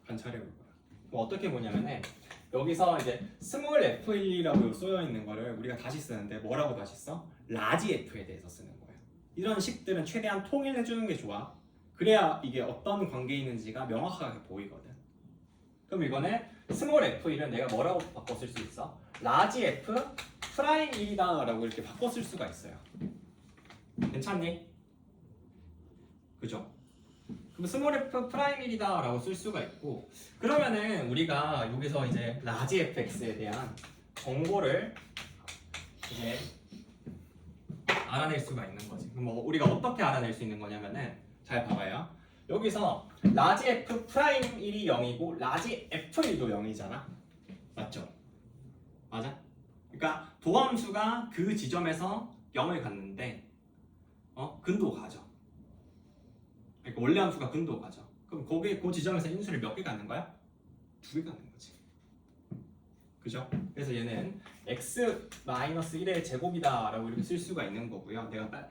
관찰해 볼 거야. 그럼 어떻게 보냐면은 여기서 이제 스몰 f1이라고 쏘여 있는 거를 우리가 다시 쓰는데 뭐라고 다시 써? 라지 f에 대해서 쓰는 거야. 이런 식들은 최대한 통일해 주는 게 좋아. 그래야 이게 어떤 관계에 있는지가 명확하게 보이거든. 그럼 이거는 스몰 f1은 내가 뭐라고 바꿔 쓸 수 있어? 라지 f 프라임 1이다 라고 이렇게 바꿔 쓸 수가 있어요. 괜찮니? 그죠? 그럼 스몰 f 프라임 1이다 라고 쓸 수가 있고, 그러면은 우리가 여기서 이제 라지 fx에 대한 정보를 이제 알아낼 수가 있는 거지. 그럼 뭐 우리가 어떻게 알아낼 수 있는 거냐면은 잘 봐봐요. 여기서 라지 f 프라임 1이 0이고 라지 f1도 0이잖아. 맞죠? 맞아? 그러니까 도함수가 그 지점에서 0을 갖는데 근도 가죠. 그러니까 원래 함수가 근도 가죠. 그럼 거기 그 지점에서 인수를 몇 개 갖는 거야? 2개 갖는 거지. 그죠? 그래서 얘는 x-1의 제곱이다 라고 이렇게 쓸 수가 있는 거고요. 내가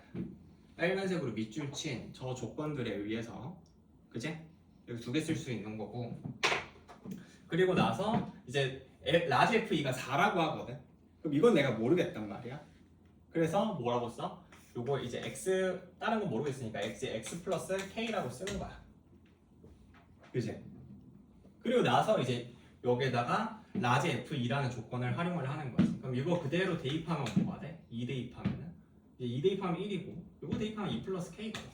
빨간색으로 밑줄 친 저 조건들에 의해서, 그지? 여기 2개 쓸 수 있는 거고, 그리고 나서 이제 라지 f2가 4라고 하거든. 그럼 이건 내가 모르겠단 말이야. 그래서 뭐라고 써? 요거 이제 x 다른 건 모르겠으니까 x 플러스 k라고 쓰는 거야. 그지? 그리고 나서 이제 여기에다가 라지 f2라는 조건을 활용을 하는 거지. 그럼 이거 그대로 대입하면 뭐가 돼? 2 대입하면은 이제 2 대입하면 1이고, 이거 대입하면 2 플러스 k거든.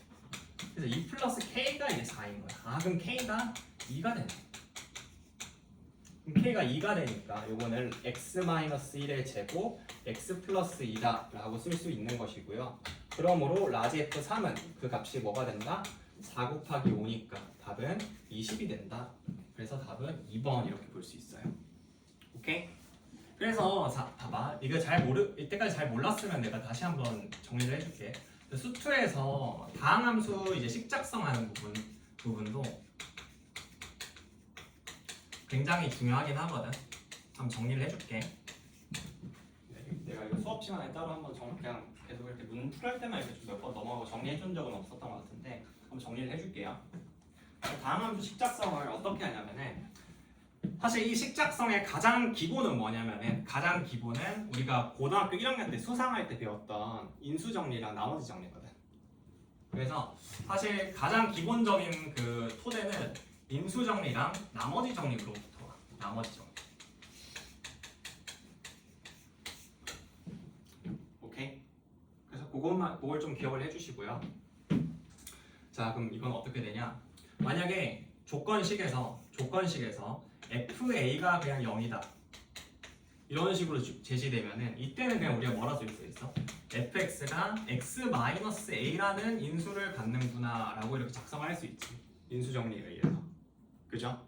그래서 2 플러스 k가 이제 4인 거야. 아, 그럼 k가 2가 되네. 그럼 k가 2가 되니까 요거는 x-1의 제곱 x 플러스 2다 라고 쓸 수 있는 것이고요. 그러므로 라지 f3은 그 값이 뭐가 된다? 4 곱하기 5니까 답은 20이 된다. 그래서 답은 2번 이렇게 볼 수 있어요. 오케이? 그래서 봐봐. 이거 이때까지 잘 몰랐으면 내가 다시 한번 정리를 해줄게. 수투에서 다항함수 이제 식작성하는 부분도 굉장히 중요하긴 하거든. 한번 정리를 해줄게. 내가 이거 수업 시간에 따로 한번 그냥 계속 이렇게 문 풀할 때만 이렇게 몇 번 넘어가고 정리해준 적은 없었던 것 같은데 한번 정리를 해줄게요. 다항함수 식작성을 어떻게 하냐면은, 사실 이 식작성의 가장 기본은 뭐냐면은, 가장 기본은 우리가 고등학교 1학년 때 수상할 때 배웠던 인수정리랑 나머지 정리거든. 그래서 사실 가장 기본적인 그 토대는 인수정리랑 나머지 정리로부터 와. 나머지 정리. 오케이? 그래서 그걸 좀 기억을 해주시고요. 자, 그럼 이건 어떻게 되냐? 만약에 조건식에서 FA가 그냥 0이다 이런 식으로 제시되면은 이때는 그냥 우리가 뭐라 쓸 수 있어? fx가 x-a라는 인수를 갖는구나 라고 이렇게 작성할 수 있지. 인수정리에 의해서. 그죠?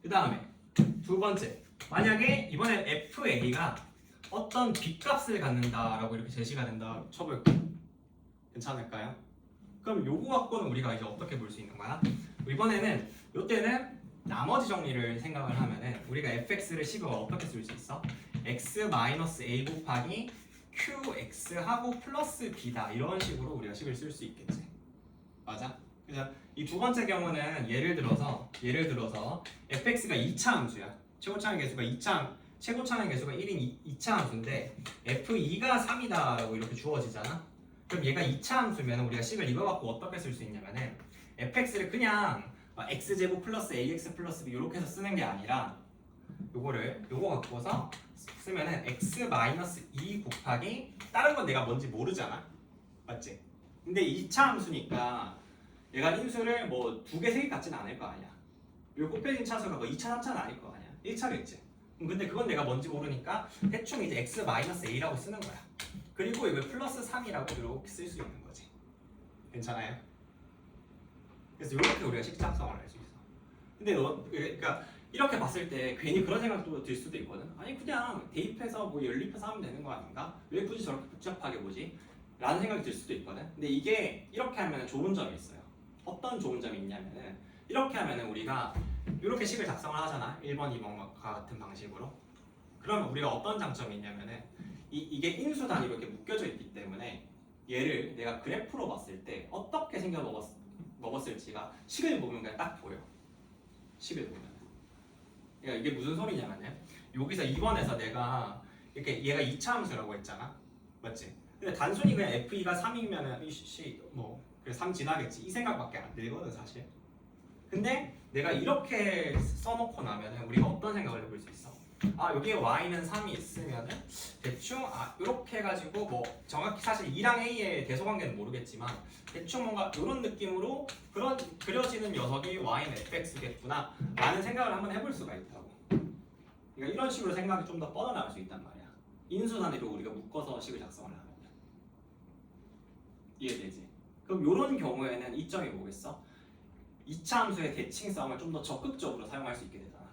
그 다음에 두 번째, 만약에 이번엔 fa가 어떤 빚값을 갖는다 라고 이렇게 제시가 된다 쳐볼게요. 괜찮을까요? 그럼 요거 갖고는 우리가 이제 어떻게 볼 수 있는 거야? 이번에는 요때는 나머지 정리를 생각을 하면은 우리가 fx를 식을 어떻게 쓸 수 있어? x-a 곱하기 qx하고 플러스 b다 이런 식으로 우리가 식을 쓸 수 있겠지. 맞아? 그래서 이 두 번째 경우는 예를 들어서 fx가 2차 함수야. 최고차항 개수가 1인 2차 함수인데 f2가 3이다 라고 이렇게 주어지잖아. 그럼 얘가 2차 함수면 우리가 식을 이거 갖고 어떻게 쓸 수 있냐면은 fx를 그냥 x제곱 플러스 ax 플러스 b 이렇게 해서 쓰는 게 아니라 요거 갖고서 쓰면은 x-2 곱하기 다른 건 내가 뭔지 모르잖아. 맞지? 근데 2차 함수니까 얘가 인수를 뭐 2개, 3개 같진 않을 거 아니야. 요 곱해진 차수가 뭐 2차, 3차는 아닐 거 아니야. 1차겠지. 근데 그건 내가 뭔지 모르니까 대충 이제 x-a라고 쓰는 거야. 그리고 이걸 플러스 3이라고 이렇게 쓸 수 있는 거지. 괜찮아요? 그래서 이렇게 우리가 식작성을 할 수 있어. 근데 그러니까 이렇게 봤을 때 괜히 그런 생각도 들 수도 있거든. 아니 그냥 대입해서 뭐 연립해서 하면 되는 거 아닌가? 왜 굳이 저렇게 복잡하게 보지? 라는 생각이 들 수도 있거든. 근데 이게 이렇게 하면 좋은 점이 있어요. 어떤 좋은 점이 있냐면은 이렇게 하면은 우리가 이렇게 식을 작성을 하잖아. 1번, 2번과 같은 방식으로. 그러면 우리가 어떤 장점이 있냐면은 이게 인수 단위로 이렇게 묶여져 있기 때문에 얘를 내가 그래프로 봤을 때 어떻게 생겨 먹었을지가 식을 보면 그냥 딱 보여. 식을 보면. 그러니까 이게 무슨 소리냐면요. 여기서 2번에서 내가 이렇게 얘가 2차 함수라고 했잖아. 맞지? 근데 단순히 그냥 f2가 3이면은 뭐3 지나겠지. 이 생각밖에 안 들거든 사실. 근데 내가 이렇게 써놓고 나면은 우리가 어떤 생각을 해볼 수 있어? 아 여기에 y는 3이 있으면은 대충 이렇게 해가지고 뭐 정확히 사실 2랑 a의 대소관계는 모르겠지만 대충 뭔가 이런 느낌으로 그려지는 녀석이 y는 fx겠구나 라는 생각을 한번 해볼 수가 있다고. 그러니까 이런 식으로 생각이 좀 더 뻗어나갈 수 있단 말이야. 인수 단위로 우리가 묶어서 식을 작성을 하면 이해되지? 그럼 이런 경우에는 이점이 뭐겠어? 2차 함수의 대칭성을 좀 더 적극적으로 사용할 수 있게 되잖아.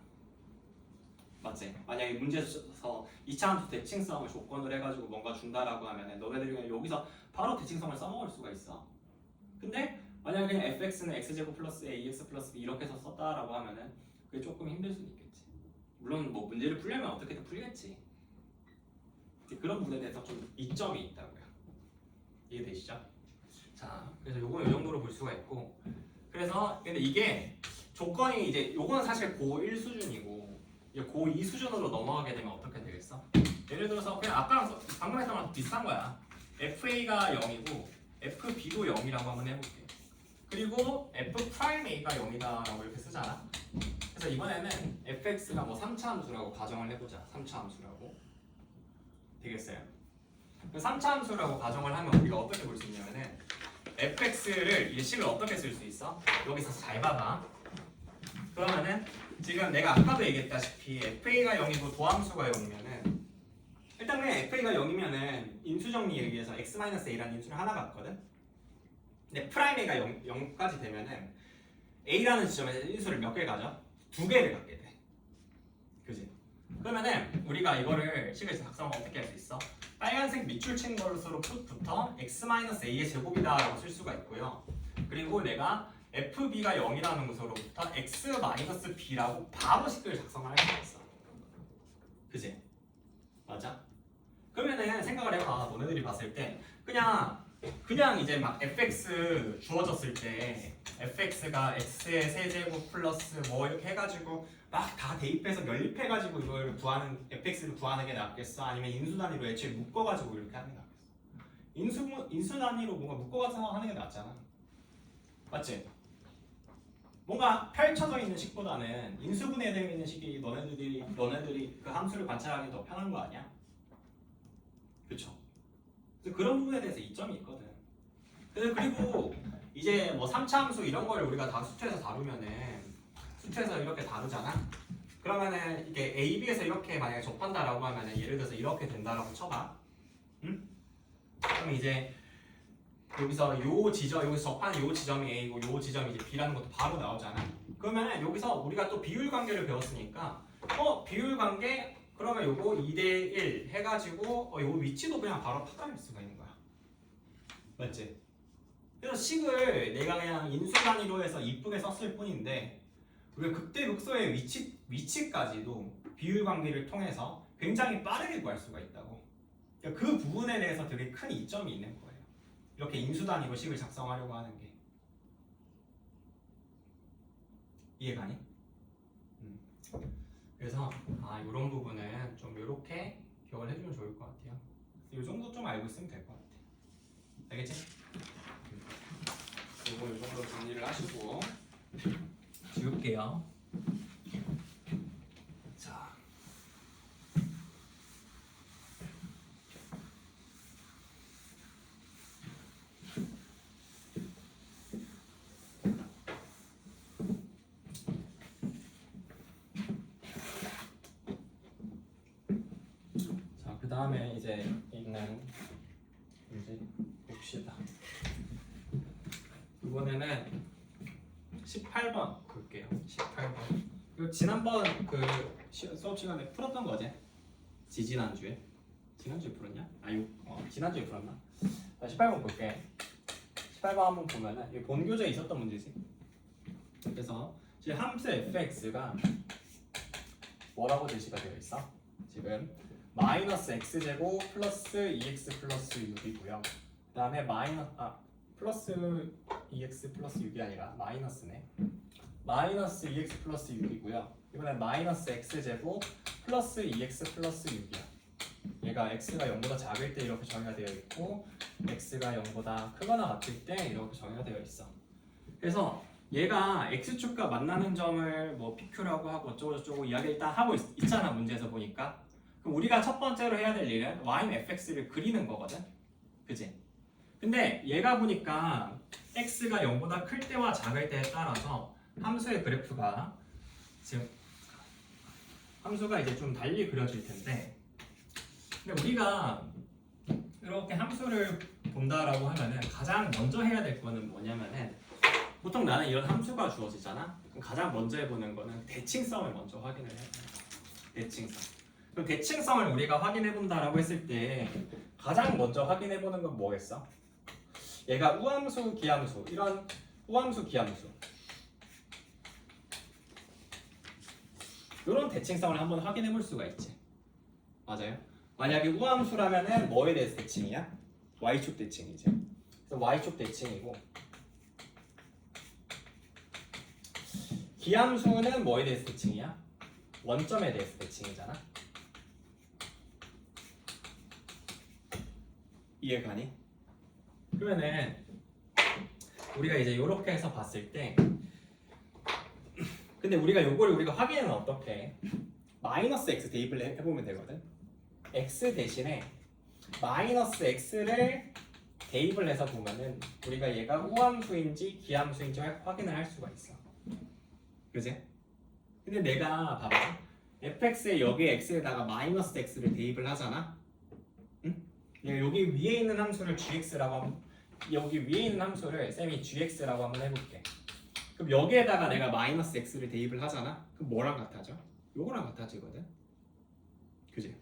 맞지? 만약에 문제에서 2차 함수 대칭성을 조건을 해가지고 뭔가 준다라고 하면은 너네들이 그냥 여기서 바로 대칭성을 써먹을 수가 있어. 근데 만약에 그냥 fx는 x제곱 플러스 ax 플러스 b 이렇게 해서 썼다라고 하면은 그게 조금 힘들 수는 있겠지. 물론 뭐 문제를 풀려면 어떻게든 풀겠지. 그런 부분에 대해서 좀 이점이 있다고요. 이해되시죠? 자, 그래서 요거는 이 정도로 볼 수가 있고, 그래서 근데 이게 조건이 이제 요거는 사실 고1 수준이고 이제 고2 수준으로 넘어가게 되면 어떻게 되겠어? 예를 들어서 그냥 아까 방금 했던 거랑 비슷한 거야. FA가 0이고 FB도 0이라고 한번 해볼게. 그리고 F'A가 0이다라고 이렇게 쓰잖아. 그래서 이번에는 fx가 뭐 3차 함수라고 가정을 해보자. 3차 함수라고 되겠어요? 3차 함수라고 가정을 하면 우리가 어떻게 볼 수 있냐면은 fx를 이 식을 어떻게 쓸 수 있어? 여기서 잘 봐봐. 그러면은 지금 내가 아까도 얘기했다시피 fa가 0이고 도함수가 0이면은 일단 그냥 fa가 0이면은 인수 정리에 의해서 x-a라는 인수를 하나 갖거든. 근데 프라임 a가 0까지 되면은 a라는 지점에서 인수를 몇 개 가져? 2개를 갖게 돼. 그지? 그러면은 우리가 이거를 식을 작성하면 어떻게 할 수 있어? 빨간색 밑줄 친 것으로부터 x-a의 제곱이다 라고 쓸 수가 있고요. 그리고 내가 fb가 0이라는 것으로부터 x-b라고 바로 식을 작성을 할 수가 있어. 그지? 맞아? 그러면은 생각을 해봐. 너네들이 봤을 때 그냥 이제 막 fx 주어졌을 때 fx가 x의 세제곱 플러스 뭐 이렇게 해가지고 막 다 대입해서 연립해가지고 이걸 fx를 구하는 게 낫겠어? 아니면 인수 단위로 애초에 묶어가지고 이렇게 하는 게 낫겠어? 인수 단위로 뭔가 묶어가서 하는 게 낫잖아. 맞지? 뭔가 펼쳐져 있는 식보다는 인수분해되어 있는 식이 너네들이 그 함수를 관찰하기 더 편한 거 아니야? 그쵸? 그런 부분에 대해서 이점이 있거든. 그리고 이제 뭐 3차 함수 이런 걸 우리가 다 수투에서 다루면은 수투에서 이렇게 다루잖아. 그러면은 이게 A, B에서 이렇게 만약에 접한다라고 하면은 예를 들어서 이렇게 된다라고 쳐봐. 응? 그럼 이제 여기서 여기서 접하는 요 지점이 A고 요 지점이 이제 B라는 것도 바로 나오잖아. 그러면은 여기서 우리가 또 비율 관계를 배웠으니까 비율 관계 그러면 요거 2대1 해가지고 요 위치도 그냥 바로 파악할 수가 있는 거야. 맞지? 그래서 식을 내가 그냥 인수 단위로 해서 이쁘게 썼을 뿐인데 우리가 극대극소의 위치까지도 비율 관계를 통해서 굉장히 빠르게 구할 수가 있다고. 그러니까 그 부분에 대해서 되게 큰 이점이 있는 거예요. 이렇게 인수 단위로 식을 작성하려고 하는 게. 이해가니? 그래서 이런 부분은 좀 이렇게 기억을 해주면 좋을 것 같아요. 이 정도 좀 알고 있으면 될 것 같아. 알겠지? 이거 이 정도 정리를 하시고 지울게요. 자. 다음에 이제 있는 문제 봅시다. 이번에는 18번 볼게요. 18번. 이거 지난번 그 수업 시간에 풀었던 거지? 지난주에 풀었냐? 지난주에 풀었나? 자, 18번 볼게. 18번 한번 보면은 이게 본 교재에 있었던 문제지. 그래서 지금 함수 fx가 뭐라고 제시가 되어 있어? 지금 마이너스 x제곱 플러스 2x 플러스 6이고요. 그 다음에 플러스 2x 플러스 6이 아니라 마이너스네. 마이너스 2x 플러스 6이고요. 이번엔 마이너스 x제곱 플러스 2x 플러스 6이야. 얘가 x가 0보다 작을 때 이렇게 정의가 되어 있고 x가 0보다 크거나 같을 때 이렇게 정의가 되어 있어. 그래서 얘가 x축과 만나는 점을 뭐 PQ라고 하고 어쩌고저쩌고 이야기 일단 하고 있잖아 문제에서 보니까. 그럼 우리가 첫 번째로 해야 될 일은 y는 fx를 그리는 거거든. 그지? 근데 얘가 보니까 x가 0보다 클 때와 작을 때에 따라서 함수의 그래프가 지금 함수가 이제 좀 달리 그려질 텐데, 근데 우리가 이렇게 함수를 본다라고 하면은 가장 먼저 해야 될 거는 뭐냐면은, 보통 나는 이런 함수가 주어지잖아. 그럼 가장 먼저 해보는 거는 대칭성을 먼저 확인을 해야 돼. 대칭성. 그럼 대칭성을 우리가 확인해 본다라고 했을 때 가장 먼저 확인해 보는 건 뭐겠어? 얘가 우함수, 기함수, 이런 우함수, 기함수, 이런 대칭성을 한번 확인해 볼 수가 있지. 맞아요? 만약에 우함수라면은 뭐에 대해서 대칭이야? y축 대칭이지. 그래서 y축 대칭이고, 기함수는 뭐에 대해서 대칭이야? 원점에 대해서 대칭이잖아. 이해가니? 그러면은 우리가 이제 이렇게 해서 봤을 때, 근데 우리가 요거를 우리가 확인은 어떻게 해? 마이너스 x 대입을 해보면 되거든. x 대신에 마이너스 x를 대입을 해서 보면은 우리가 얘가 우함수인지 기함수인지 확인을 할 수가 있어. 그지? 근데 내가 봐봐, fx에 여기 x에다가 마이너스 x를 대입을 하잖아. 응? 여기 위에 있는 함수를 gx라고 하면, 여기 위에 있는 함수를 쌤이 gx라고 한번 해볼게. 그럼 여기에다가 내가 마이너스 x를 대입을 하잖아. 그럼 뭐랑 같아져? 요거랑 같아지거든. 그지?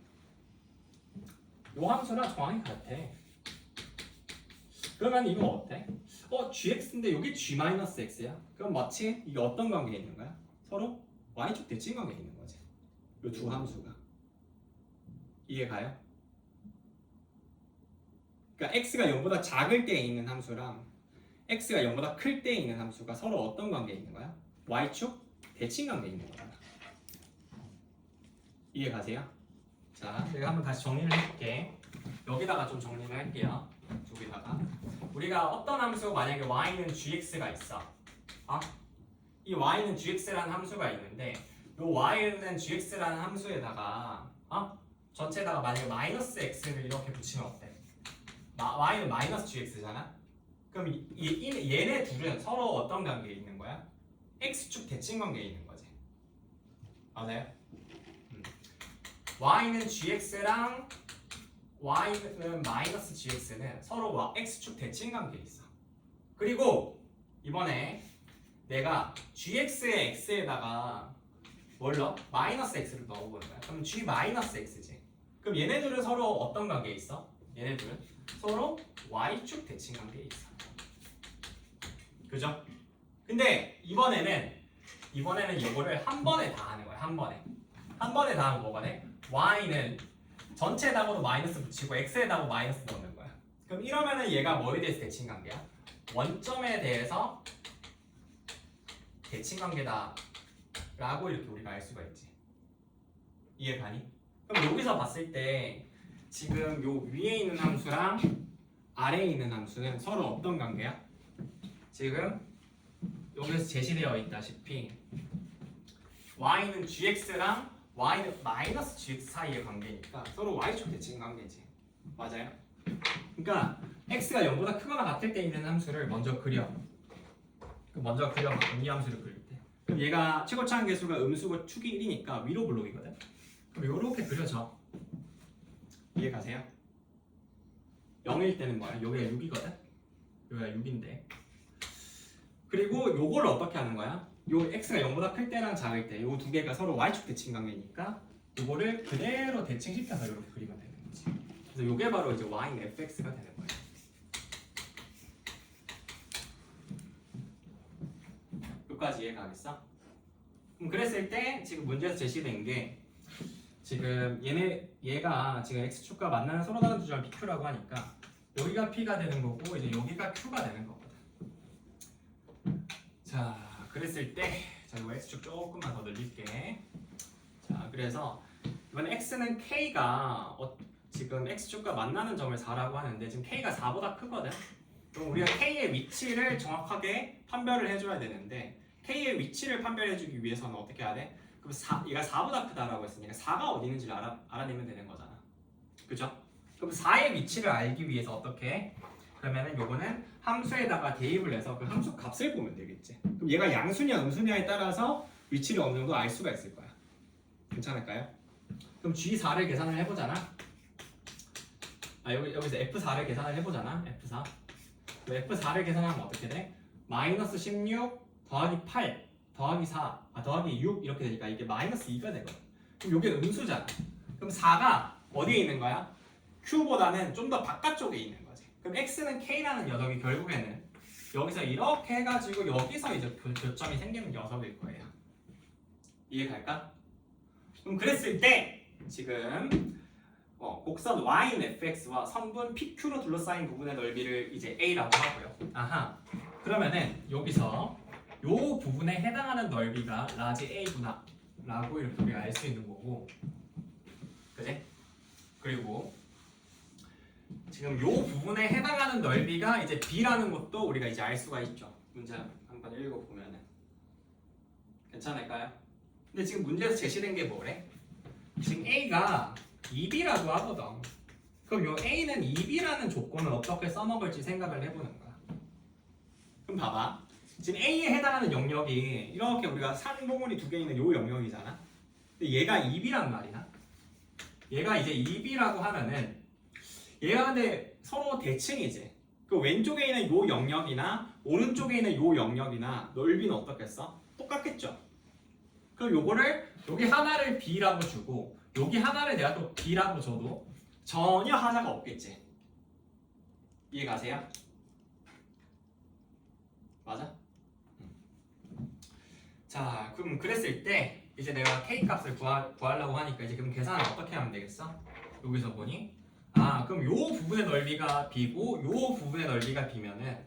요 함수랑 정확히 같아. 그러면 이거 어때? gx인데 여기 g-x야? 그럼 마치 이게 어떤 관계에 있는 거야? 서로 y축 대칭 관계에 있는 거지. 요 두 함수가. 이해 가요? 그러니까 x가 0보다 작을 때에 있는 함수랑 x가 0보다 클 때에 있는 함수가 서로 어떤 관계에 있는 거야? y축 대칭 관계에 있는 거야. 이해 가세요? 자, 내가 한번 다시 정리를 해볼게. 여기다가 좀 정리를 할게요. 여기다가 우리가 어떤 함수, 만약에 y는 gx가 있어. 이 y는 gx라는 함수가 있는데, 이 y는 gx라는 함수에다가 전체에다가 만약에 마이너스 x를 이렇게 붙이면 어때? y는 마이너스 gx잖아. 그럼 얘네 둘은 서로 어떤 관계에 있는 거야? x축 대칭 관계에 있는 거지. 맞아요? y는 gx랑 y는 마이너스 gx는 서로 x축 대칭 관계에 있어. 그리고 이번에 내가 gx의 x에다가 뭘 넣어? 마이너스 x를 넣어보는 거야. 그럼 g 마이너스 x지. 그럼 얘네들은 서로 어떤 관계에 있어? 얘네들은 서로 y축 대칭 관계에 있어. 그죠? 근데 이번에는 이거를 한 번에 다 하는 거야. 한 번에 다 하면 뭐가 돼? y는 전체에다가도 마이너스 붙이고 x에다가 마이너스 넣는 거야. 그럼 이러면은 얘가 뭐에 대해서 대칭 관계야? 원점에 대해서 대칭 관계다 라고 이렇게 우리가 알 수가 있지. 이해 가니? 그럼 여기서 봤을 때 지금 요 위에 있는 함수랑 아래에 있는 함수는 서로 어떤 관계야? 지금 여기서 제시되어 있다시피 y는 gx랑 y는 마이너스 gx 사이의 관계니까 서로 y축 대칭 관계지. 맞아요? 그러니까 x가 0보다 크거나 같을 때 있는 함수를 먼저 그려. 먼저 그려봐. 이 함수를 그릴 때. 그럼 얘가 최고차항 계수가 음수고 축이 1이니까 위로 블록이거든. 그럼 요렇게 그려져. 이해 가세요? 0일 때는 뭐야? 여기가 6이거든? 여기가 6인데. 그리고 요걸 어떻게 하는 거야? 요 x가 0보다 클 때랑 작을 때 요 두 개가 서로 y축 대칭 관계니까 요거를 그대로 대칭시켜서 이렇게 그리면 되는 거지. 그래서 요게 바로 이제 y인 fx가 되는 거예요. 여기까지 이해 가겠어? 그럼 그랬을 때 지금 문제에서 제시된 게 지금 얘가 지금 x축과 만나는 서로 다른 두 점 pq라고 하니까 여기가 p가 되는 거고 이제 여기가 q가 되는 거거든. 자, 그랬을 때 자, 이거 x축 조금만 더 늘릴게. 자, 그래서 이번에 x는 k가 지금 x축과 만나는 점을 4라고 하는데 지금 k가 4보다 크거든. 그럼 우리가 k의 위치를 정확하게 판별을 해줘야 되는데 k의 위치를 판별해주기 위해서는 어떻게 해야 돼? 그럼 얘가 4보다 크다라고 했으니까 4가 어디 있는지를 알아내면 되는 거잖아. 그죠? 그럼 4의 위치를 알기 위해서 어떻게 해? 그러면은 요거는 함수에다가 대입을 해서 그 함수 값을 보면 되겠지. 그럼 얘가 양수냐 음수냐에 따라서 위치를 어느 정도 알 수가 있을 거야. 괜찮을까요? 그럼 G4를 계산을 해보잖아. 여기서 F4를 계산을 해보잖아. F4. F4를 계산하면 어떻게 돼? 마이너스 16 더하기 8 더하기 4 더하기 6 이렇게 되니까 이게 마이너스 2가 되거든. 그럼 이게 음수잖아. 그럼 4가 어디에 있는 거야? Q보다는 좀 더 바깥쪽에 있는 거지. 그럼 X는 K라는 녀석이 결국에는 여기서 이렇게 해가지고 여기서 이제 교점이 생기는 녀석일 거예요. 이해 갈까? 그럼 그랬을 때 지금 곡선 y인 fx와 성분 pq로 둘러싸인 부분의 넓이를 이제 a라고 하고요. 아하. 그러면은 여기서 요 부분에 해당하는 넓이가 라지 a구나 라고 이렇게 우리가 알 수 있는 거고, 그지? 그리고 지금 요 부분에 해당하는 넓이가 이제 b라는 것도 우리가 이제 알 수가 있죠. 문제 한번 읽어보면은 괜찮을까요? 근데 지금 문제에서 제시된 게 뭐래? 지금 a가 2b라고 하거든. 그럼 요 a는 2b라는 조건을 어떻게 써먹을지 생각을 해보는 거야. 그럼 봐봐. 지금 a에 해당하는 영역이 이렇게 우리가 상봉울이 두 개 있는 요 영역이잖아. 근데 얘가 2b란 말이야. 얘가 이제 2b라고 하면은 얘가 근데 서로 대칭이지. 그 왼쪽에 있는 요 영역이나 오른쪽에 있는 요 영역이나 넓이는 어떻겠어? 똑같겠죠. 그럼 요거를 여기 하나를 b라고 주고 여기 하나를 내가 또 b라고 줘도 전혀 하나가 없겠지. 이해 가세요? 맞아? 자, 그럼 그랬을 때 이제 내가 k 값을 구하려고 하니까 이제 그럼 계산을 어떻게 하면 되겠어? 여기서 보니 그럼 요 부분의 넓이가 b고 요 부분의 넓이가 b면은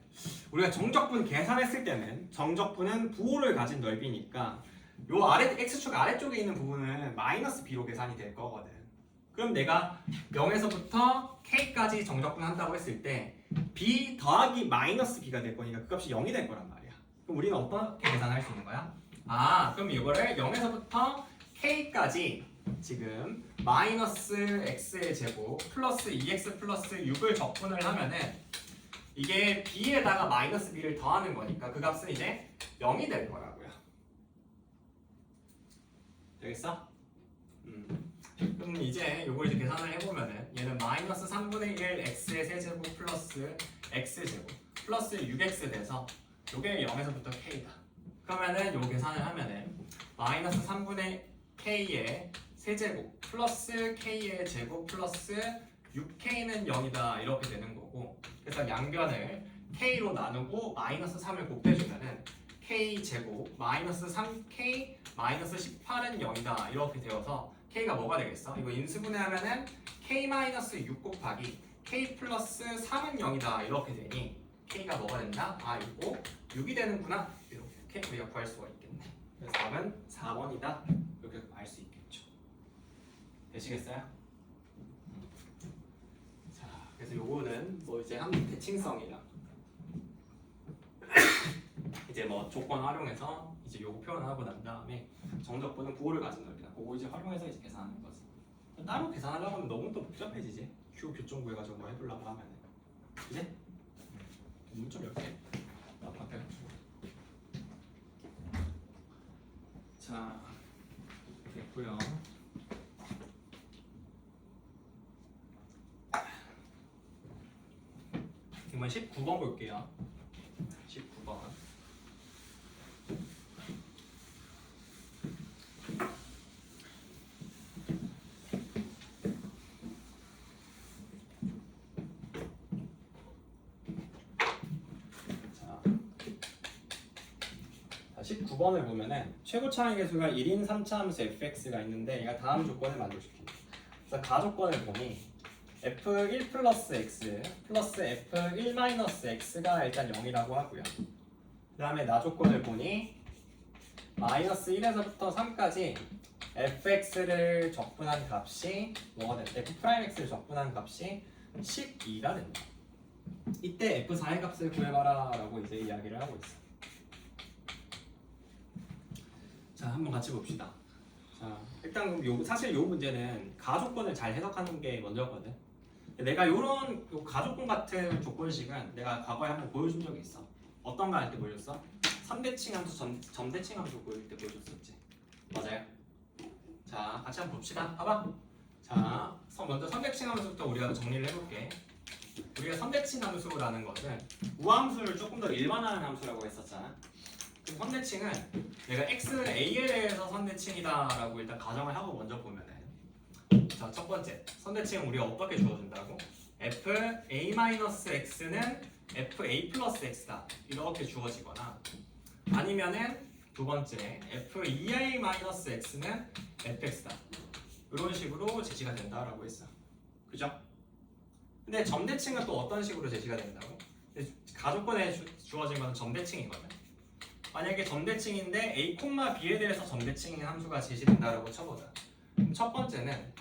우리가 정적분 계산했을 때는 정적분은 부호를 가진 넓이니까 요 x축 아래쪽에 있는 부분은 마이너스 b로 계산이 될 거거든. 그럼 내가 0에서부터 k까지 정적분 한다고 했을 때 b 더하기 마이너스 b가 될 거니까 그 값이 0이 될 거란 말이야. 그럼 우리는 어떻게 계산할 수 있는 거야? 그럼 이거를 0에서부터 k까지 지금 마이너스 x의 제곱 플러스 2x 플러스 6을 적분을 하면은 이게 b에다가 마이너스 b를 더하는 거니까 그 값은 이제 0이 될 거라고요. 되겠어? 그럼 이제 요걸 이제 계산을 해보면은 얘는 마이너스 3분의 1 x의 세제곱 플러스 x제곱 플러스 6x 돼서 요게 0에서부터 k다. 그러면은 요 계산을 하면은 마이너스 3분의 k의 세제곱 플러스 k의 제곱 플러스 6k는 0이다 이렇게 되는 거고, 그래서 양변을 k로 나누고 마이너스 3을 곱해주면은 k제곱 마이너스 3k 마이너스 18은 0이다 이렇게 되어서 k가 뭐가 되겠어? 이거 인수분해하면은 k 마이너스 6 곱하기 k 플러스 3은 0이다 이렇게 되니 k가 뭐가 된다? 이거 6이 되는구나 이렇게 우리가 구할 수가 있겠네. 그래서 답은 4번이다 이렇게 알 수 있겠죠. 되시겠어요? 자, 그래서 요거는 뭐 이제 한 대칭성이랑 이제 뭐 조건 활용해서 이제 요거 표현하고 난 다음에 정적분은 부호를 가진 넓이다. 그거 이제 활용해서 이제 계산하는 거지. 따로 계산하려고 하면 너무 또 복잡해지지. Q 교점 구해가지고 뭐 해보려고 하면은, 그지? 문점 10개 답답해가지고. 자, 됐고요. 그러면 19번 볼게요. 19번. 자, 19번을 보면은 최고 차항 계수가 1인 3차 함수 fx가 있는데 얘가 다음 조건을 만족시킵니다. 그래서 가조건을 보니 f1 플러스 x 플러스 f1 마이너스 x가 일단 0이라고 하고요. 그 다음에 나조건을 보니 마이너스 1에서부터 3까지 fx를 적분한 값이 뭐가 된다? f'x를 적분한 값이 12가 된다. 이때 f4의 값을 구해봐라 라고 이제 이야기를 하고 있어. 자, 한번 같이 봅시다. 자, 일단 사실 요 문제는 가조건을 잘 해석하는 게 먼저거든. 내가 요런 요 가조건 같은 조건식은 내가 과거에 한번 보여준 적이 있어. 어떤 거 할 때 보여줬어? 선대칭 함수, 점대칭 함수 보여줄 때 보여줬었지. 맞아요. 자, 같이 한번 봅시다. 봐봐. 자, 먼저 선대칭 함수부터 우리가 정리를 해볼게. 우리가 선대칭 함수라는 것은 우함수를 조금 더 일반화하는 함수라고 했었잖아. 그럼 선대칭은 내가 x는 a에 대해서 선대칭이다라고 일단 가정을 하고 먼저 보면은, 자, 첫 번째 선대칭은 우리가 어떻게 주어준다고? fa-x는 fa 플러스 x다 이렇게 주어지거나, 아니면은 두 번째 f2a-x는 fx다 이런 식으로 제시가 된다라고 했어. 그죠? 근데 점대칭은 또 어떤 식으로 제시가 된다고? 가조건에 주어진 것은 점대칭이거든. 만약에 점대칭인데 a, b에 대해서 점대칭인 함수가 제시된다라고 쳐보자. 그럼 첫 번째는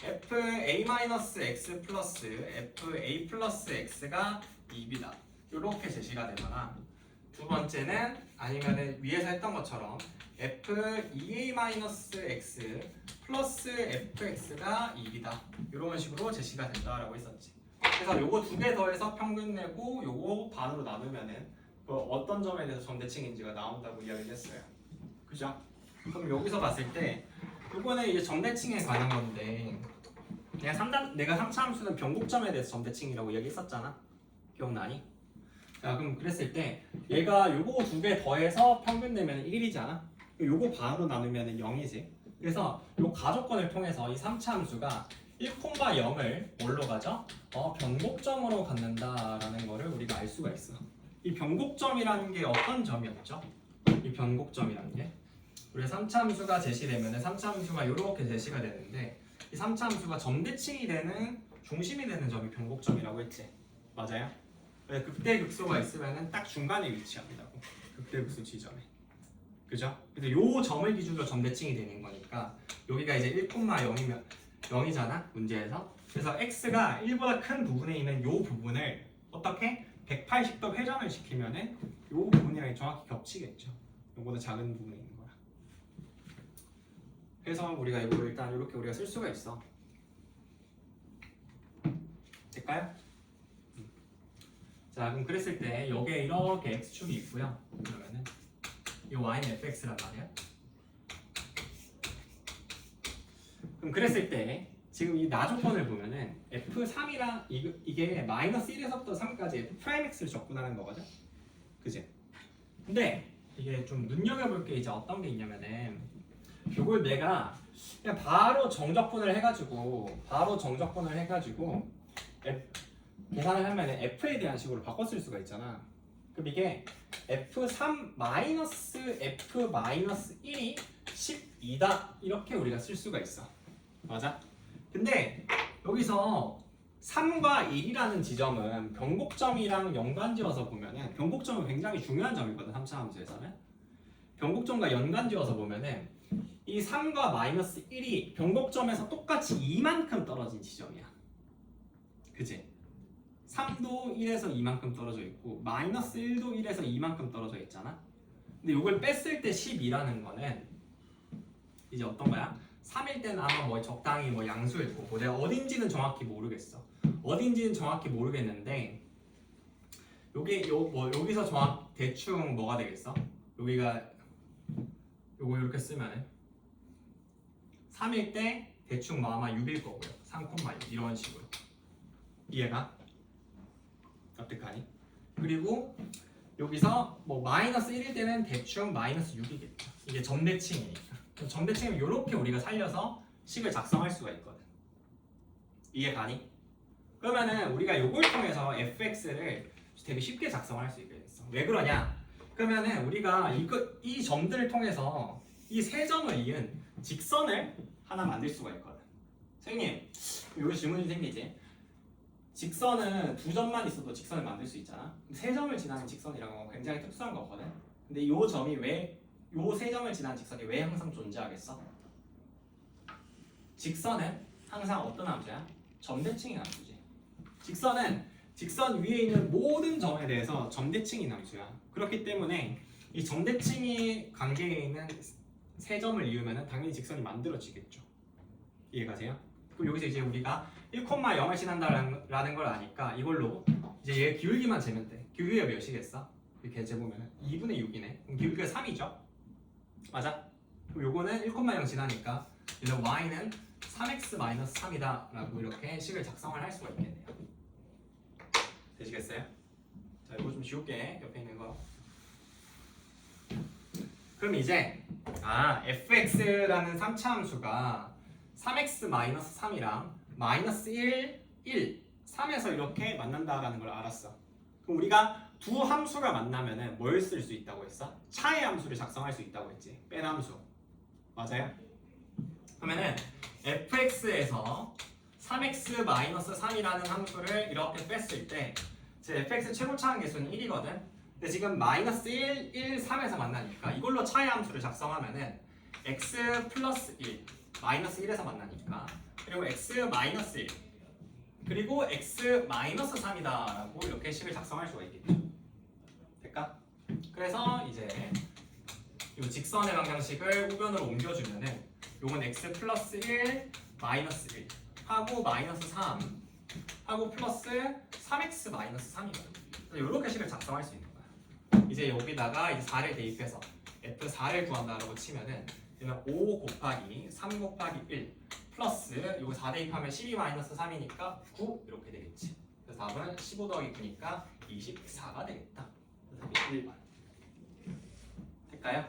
fa-x 플러스 fa 플러스 x가 2b다 이렇게 제시가 되거나, 두 번째는 아니면은 위에서 했던 것처럼 f2a-x 플러스 fx가 2b다 이런 식으로 제시가 된다라고 했었지. 그래서 요거 두 개 더해서 평균 내고 요거 반으로 나누면은 그 어떤 점에 대해서 점대칭인지가 나온다고 이야기를 했어요. 그죠? 그럼 여기서 봤을 때 요거는 이제 점대칭에 관한 건데, 내가 3차 함수는 변곡점에 대해서 점대칭이라고 이야기했었잖아. 기억나니? 자, 그럼 그랬을 때 얘가 요거 두 개 더해서 평균 내면 1이잖아. 요거 반으로 나누면 0이지. 그래서 요 가조건을 통해서 이 3차 함수가 1,0을 뭘로 가죠? 변곡점으로 갖는다라는 거를 우리가 알 수가 있어. 이 변곡점이라는 게 어떤 점이었죠? 이 변곡점이라는 게 우리가 3차 함수가 제시되면 3차 함수가 이렇게 제시가 되는데, 이 3차 함수가 점대칭이 되는 중심이 되는 점이 변곡점이라고 했지. 맞아요? 극대극소가 있으면 딱 중간에 위치합니다고. 극대극소 지점에. 그죠? 그래서 요 점을 기준으로 점대칭이 되는 거니까 여기가 이제 1,0이면 0이잖아 문제에서. 그래서 x가 1보다 큰 부분에 있는 요 부분을 어떻게 180도 회전을 시키면은 요 부분이랑 정확히 겹치겠죠. 요보다 작은 부분에 있는 거라. 그래서 우리가 이거 일단 이렇게 우리가 쓸 수가 있어. 될까요? 자, 그럼 그랬을 때 여기에 이렇게 x축이 있고요. 그러면은 이 y는 fx란 말이야. 그럼 그랬을 때 지금 이 나조건을 보면은 f3이랑 이게 마이너스 1에서부터 3까지 f'x를 적분하는 거거든. 그지? 근데 이게 좀 눈여겨볼 게 이제 어떤 게 있냐면은, 이걸 내가 그냥 바로 정적분을 해가지고 계산을 하면은 f에 대한 식으로 바꿔 쓸 수가 있잖아. 그럼 이게 f3 마이너스 f 마이너스 1이 12다 이렇게 우리가 쓸 수가 있어. 맞아? 근데 여기서 3과 1이라는 지점은 변곡점이랑 연관지어서 보면은, 변곡점은 굉장히 중요한 점이거든 3차 함수에서는. 변곡점과 연관지어서 보면은 이 3과 마이너스 1이 변곡점에서 똑같이 2만큼 떨어진 지점이야. 그치? 3도 1에서 2만큼 떨어져 있고 마이너스 1도 1에서 2만큼 떨어져 있잖아. 근데 이걸 뺐을 때 12라는 거는 이제 어떤 거야? 3일 때는 아마 뭐 적당히 뭐 양수일 거고, 내가 어딘지는 정확히 모르겠어. 어딘지는 정확히 모르겠는데 여기서 대충 뭐가 되겠어? 여기가 요거 이렇게 쓰면은 3일 때 대충 뭐 아마 6일 거고요. 3,6 이런 식으로. 이해가? 어떡하니? 그리고 여기서 뭐 마이너스 1일 때는 대충 마이너스 6이겠죠. 이게 점대칭이니까. 점대칭은 이렇게 우리가 살려서 식을 작성할 수가 있거든. 이해 가니? 그러면은 우리가 이걸 통해서 fx를 되게 쉽게 작성할 수 있게 됐어. 왜 그러냐? 그러면은 우리가 이 점들을 통해서 이 세 점을 이은 직선을 하나 만들 수가 있거든. 선생님, 여기 질문이 생기지? 직선은 두 점만 있어도 직선을 만들 수 있잖아. 세 점을 지나는 직선이라는 건 굉장히 특수한 거거든. 근데 이 점이 왜, 요 세 점을 지나는 직선이 왜 항상 존재하겠어? 직선은 항상 어떤 함수야? 점대칭인 함수지. 직선은 직선 위에 있는 모든 점에 대해서 점대칭인 함수야. 그렇기 때문에 이 점대칭이 관계에 있는 세 점을 이으면 당연히 직선이 만들어지겠죠. 이해가세요? 그럼 여기서 이제 우리가 1,0을 지난다라는 걸 아니까 이걸로 이제 얘 기울기만 재면 돼. 기울기가 몇이겠어? 이렇게 재보면 2분의 6이네. 그럼 기울기가 3이죠? 맞아? 그럼 요거는 1,0 지나니까 얘는 y는 3x-3이다 라고 이렇게 식을 작성을 할 수가 있겠네요. 되시겠어요? 자, 이거 좀 지울게. 옆에 있는 거. 그럼 이제 fx라는 3차 함수가 3x-3이랑 마이너스 1, 1, 3에서 이렇게 만난다라는 걸 알았어. 그럼 우리가 두 함수가 만나면은 뭘 쓸 수 있다고 했어? 차의 함수를 작성할 수 있다고 했지. 뺀 함수. 맞아요? 그러면은 fx에서 3x-3이라는 함수를 이렇게 뺐을 때 제 fx 최고차항 계수는 1이거든. 근데 지금 마이너스 1, 1, 3에서 만나니까 이걸로 차의 함수를 작성하면은 x 플러스 1, 마이너스 1에서 만나니까 그리고 x 마이너스 1 그리고 x 마이너스 3이다 라고 이렇게 식을 작성할 수가 있겠죠. 될까? 그래서 이제 이 직선의 방정식을 우변으로 옮겨주면은 요건 x 플러스 1 마이너스 1 하고 마이너스 3 하고 플러스 3x 마이너스 3이거든요. 이렇게 식을 작성할 수 있는 거야. 이제 여기다가 이제 4를 대입해서 f4를 구한다라고 치면은 얘는 5 곱하기 3 곱하기 1 플러스 요거 4 대입하면 12 마이너스 3이니까 9 이렇게 되겠지. 그래서 답은 15 더하기 9니까 24가 되겠다. 그래서 1번 될까요?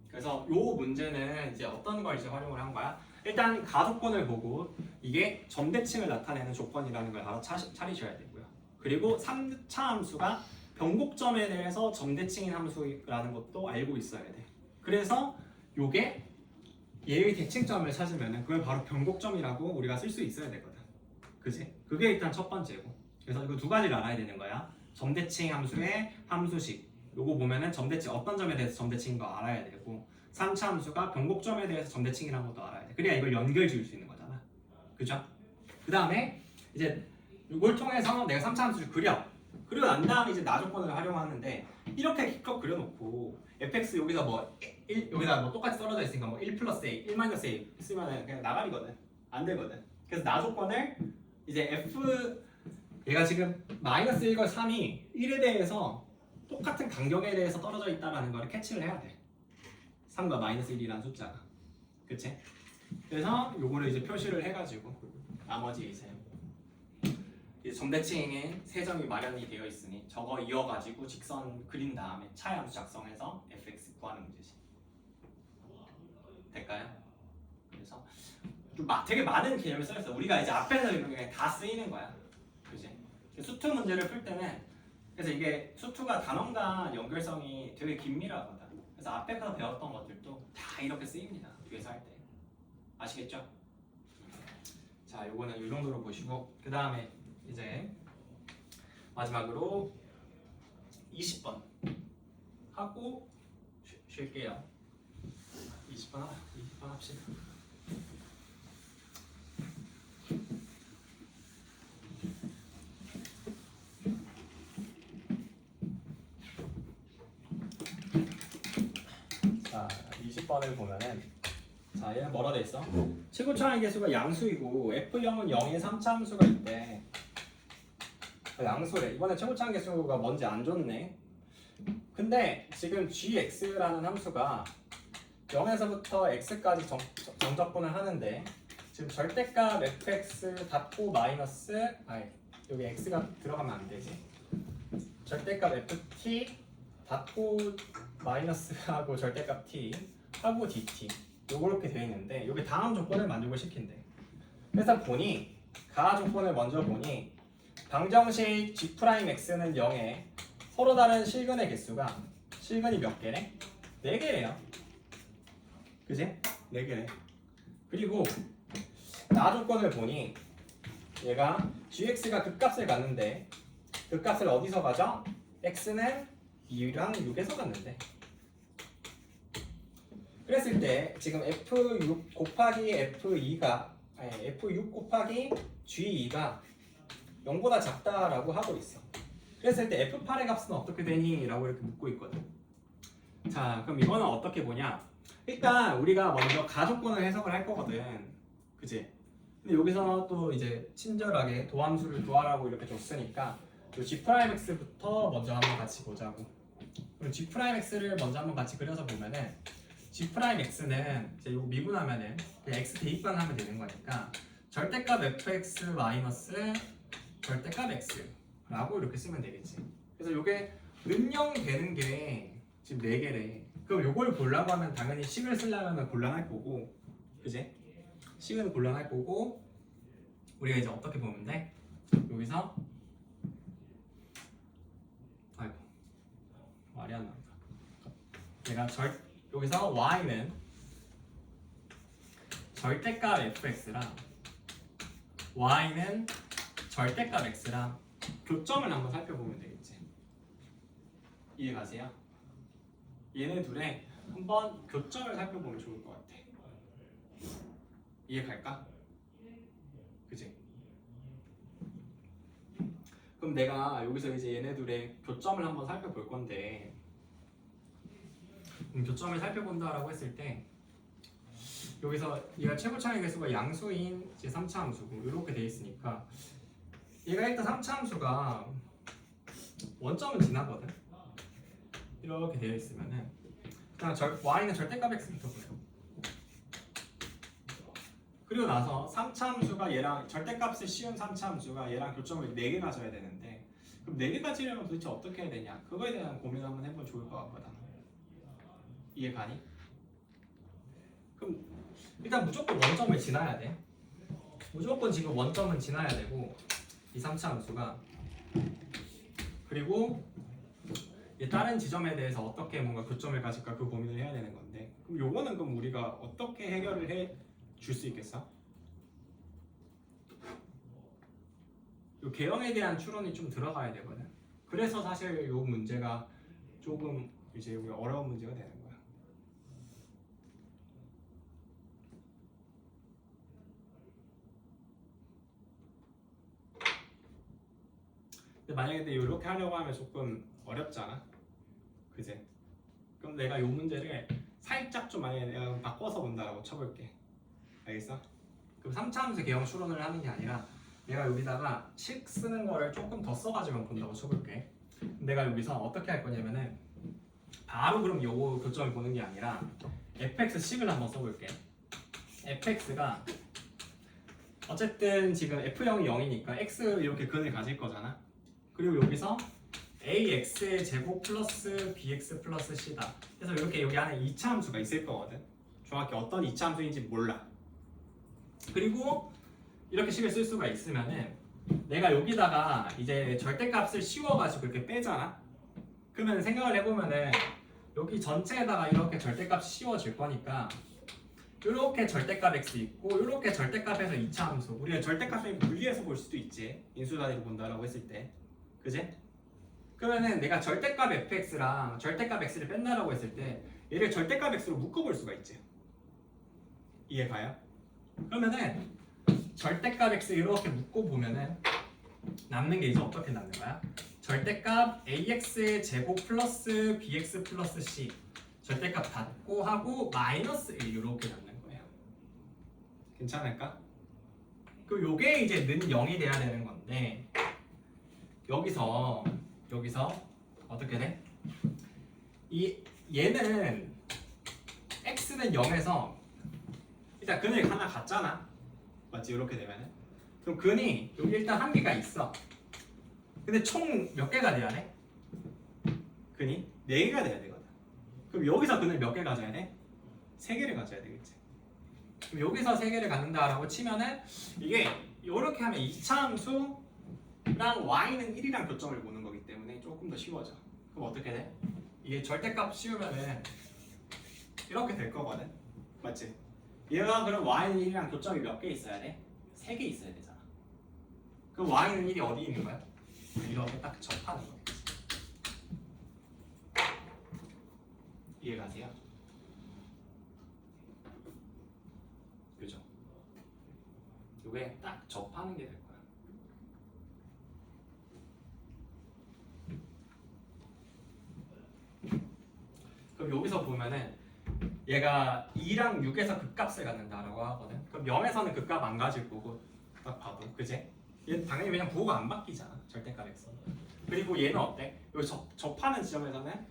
그래서 요 문제는 이제 어떤 걸 이제 활용을 한 거야? 일단 가속권을 보고 이게 점대칭을 나타내는 조건이라는 걸 알아차리셔야 되고요. 그리고 3차 함수가 변곡점에 대해서 점대칭인 함수라는 것도 알고 있어야 돼. 그래서 요게 얘의 대칭점을 찾으면은 그걸 바로 변곡점이라고 우리가 쓸 수 있어야 되거든. 그지? 그게 일단 첫 번째고. 그래서 이거 두 가지를 알아야 되는 거야. 점대칭 함수의 함수식. 요거 보면은 점대칭 어떤 점에 대해서 점대칭인 거 알아야 되고 3차 함수가 변곡점에 대해서 점대칭이라는 것도 알아야 돼. 그래야 이걸 연결 지을 수 있는 거잖아. 그죠? 그 다음에 이제 이걸 통해서 내가 3차 함수를 그리고 난 다음에 이제 나조건을 활용하는데 이렇게 기껏 그려놓고 fx 여기서 뭐 1, 여기다 뭐 똑같이 떨어져 있으니까 뭐 1 플러스 a, 1 마이너스 a 쓰면은 그냥 나가리거든. 안 되거든. 그래서 나조건을 이제 f 얘가 지금 마이너스 1과 3이 1에 대해서 똑같은 간격에 대해서 떨어져 있다라는 걸 캐치를 해야 돼. 3과 마이너스 1이라는 숫자가. 그치? 그래서 요거를 이제 표시를 해가지고 나머지 이제 점대칭에 세 점이 마련이 되어 있으니 저거 이어가지고 직선 그린 다음에 차의 함수 작성해서 fx 구하는 문제지. 될까요? 그래서 좀 되게 많은 개념을 써있어. 우리가 이제 앞에서 이런 게 다 쓰이는 거야. 그지? 수투 문제를 풀 때는 그래서 이게 수투가 단원간 연결성이 되게 긴밀하거든. 그래서 앞에서 배웠던 것들도 다 이렇게 쓰입니다. 위에서 할 때. 아시겠죠? 자, 요거는 이 정도로 보시고 그 다음에 이제 마지막으로 20번 하고 쉴게요. 20번 합시다. 자, 20번을 보면은 자, 얘는 뭐라 돼 있어? 최고차항의 개수가 양수이고 f0은 0의 3차 함수가 있대. 양수래. 이번에 최고차항 개수가 뭔지 안 줬네. 근데 지금 gx라는 함수가 0에서부터 x까지 정적분을 하는데 지금 절대값 fx 닫고 마이너스 여기 x가 들어가면 안 되지. 절대값 ft 닫고 마이너스하고 절대값 t 하고 dt 요렇게 되어 있는데 여기 다음 조건을 만족을 시킨대. 그래서 보니 가 조건을 먼저 보니 방정식 g'x는 0에 서로 다른 실근의 개수가 실근이 몇 개래? 4개래요. 그지? 4개래. 그리고 나 조건을 보니 얘가 gx가 극값을 갖는데 극값을 어디서 가져? x는 2랑 6에서 갖는데. 그랬을 때 지금 f6 곱하기 f2가 f6 곱하기 g2가 0보다 작다라고 하고 있어. 그랬을 때 f8의 값은 어떻게 되니? 라고 이렇게 묻고 있거든. 자, 그럼 이거는 어떻게 보냐? 일단 우리가 먼저 가조건을 해석을 할 거거든. 그치? 근데 여기서 또 이제 친절하게 도함수를 구하라고 이렇게 줬으니까 요 g'x부터 먼저 한번 같이 보자고. 그럼 g'x를 먼저 한번 같이 그려서 보면은 g'x는 이제 이거 미분하면은 그냥 x 대입만 하면 되는 거니까 절대값 fx 마이너스 절대값 x라고 이렇게 쓰면 되겠지. 그래서 이게 응용되는 게 지금 4개래. 그럼 요걸 보려고 하면 당연히 식을 쓰려면 곤란할 거고, 그지? 식은 곤란할 거고, 우리가 이제 어떻게 보면 돼? 여기서 아이고 말이 안 나온다. 내가 여기서 y는 절대값 fx랑 y는 절대값 x랑 교점을 한번 살펴보면 되겠지. 이해 가세요? 얘네 둘의 한번 교점을 살펴보면 좋을 것 같아. 이해 갈까? 그치? 그럼 내가 여기서 이제 얘네 둘의 교점을 한번 살펴볼 건데, 교점을 살펴본다라고 했을 때 여기서 얘가 최고차의 개수가 양수인 이제 3차 함수고 이렇게 돼 있으니까 얘가 일단 3차 함수가 원점은 지나거든. 이렇게 되어 있으면은 그냥 y는 절대값 x부터 보세요. 그리고 나서 3차 함수가 얘랑 절대값을 씌운 3차 함수가 얘랑 교점을 4개 가져야 되는데 그럼 4개 가지려면 도대체 어떻게 해야 되냐? 그거에 대한 고민을 한번 해보면 좋을 것 같거든. 이해 가니? 그럼 일단 무조건 원점을 지나야 돼. 무조건 지금 원점은 지나야 되고 이 3차 함수가 그리고 다른 지점에 대해서 어떻게 뭔가 교점을 가질까 그 고민을 해야 되는 건데 그럼 요거는 그럼 우리가 어떻게 해결을 해 줄 수 있겠어? 요 개형에 대한 추론이 좀 들어가야 되거든. 그래서 사실 요 문제가 조금 이제 어려운 문제가 되는 거야. 근데 만약에 이렇게 하려고 하면 조금 어렵잖아. 그지? 그럼 내가 요 문제를 살짝 좀 만약에 내가 바꿔서 본다라고 쳐볼게. 알겠어? 그럼 3차 함수 개형 추론을 하는 게 아니라 내가 여기다가 식 쓰는 거를 조금 더 써가지고 본다고 쳐볼게. 내가 여기서 어떻게 할 거냐면은 바로 그럼 요거 교점을 보는 게 아니라 fx 식을 한번 써볼게. fx가 어쨌든 지금 f0이 0이니까 x 이렇게 근을 가질 거잖아. 그리고 여기서 ax의 제곱 플러스 bx 플러스 c다. 그래서 이렇게 여기 안에 2차 함수가 있을 거거든. 정확히 어떤 2차 함수인지 몰라. 그리고 이렇게 식을 쓸 수가 있으면은 내가 여기다가 이제 절대값을 씌워가지고 이렇게 빼잖아. 그러면 생각을 해보면은 여기 전체에다가 이렇게 절대값이 씌워질 거니까 이렇게 절대값 x 있고 이렇게 절대값에서 2차 함수. 우리가 절대값을 분리해서 볼 수도 있지. 인수 단위로 본다라고 했을 때, 그지? 그러면은 내가 절대값 fx랑 절대값 x를 뺀다라고 했을 때 얘를 절대값 x로 묶어볼 수가 있지. 이해 가요? 그러면은 절대값 x 이렇게 묶어보면은 남는 게 이제 어떻게 남는 거야? 절대값 ax의 제곱 플러스 bx 플러스 c 절대값 닫고 하고 마이너스 1 이렇게 남는 거예요. 괜찮을까? 그 요게 이제 는 0이 돼야 되는 건데 여기서 어떻게 돼? 얘는 x는 0에서 일단 근을 하나 갖잖아. 맞지? 이렇게 되면은 그럼 근이 여기 일단 한 개가 있어. 근데 총 몇 개가 돼야 돼? 근이 4개가 돼야 되거든. 그럼 여기서 근을 몇 개 가져야 돼? 3개를 가져야 되겠지. 그럼 여기서 3개를 갖는다라고 치면은 이게 이렇게 하면 2차 함수랑 y는 1이랑 교점을 보는 거기 때문에 조금 더 쉬워져. 그럼 어떻게 돼? 이게 절대값 씌우면은 이렇게 될 거거든. 맞지? 얘가 그럼 y는 1이랑 교점이 몇 개 있어야 돼? 3개 있어야 되잖아. 그럼 y는 1이 어디 있는 거야? 이렇게 딱 접하는 거야. 이해가세요? 그죠? 이게 딱 접하는 게 될 거야. 그럼 여기서 보면은 얘가 2랑 6에서 극값을 갖는다라고 하거든. 그럼 0에서는 극값 안 가질 거고 딱 봐도 그지? 얘 당연히 그냥 부호가 안 바뀌잖아. 절대값에서. 그리고 얘는 어때? 여기 접하는 지점에서는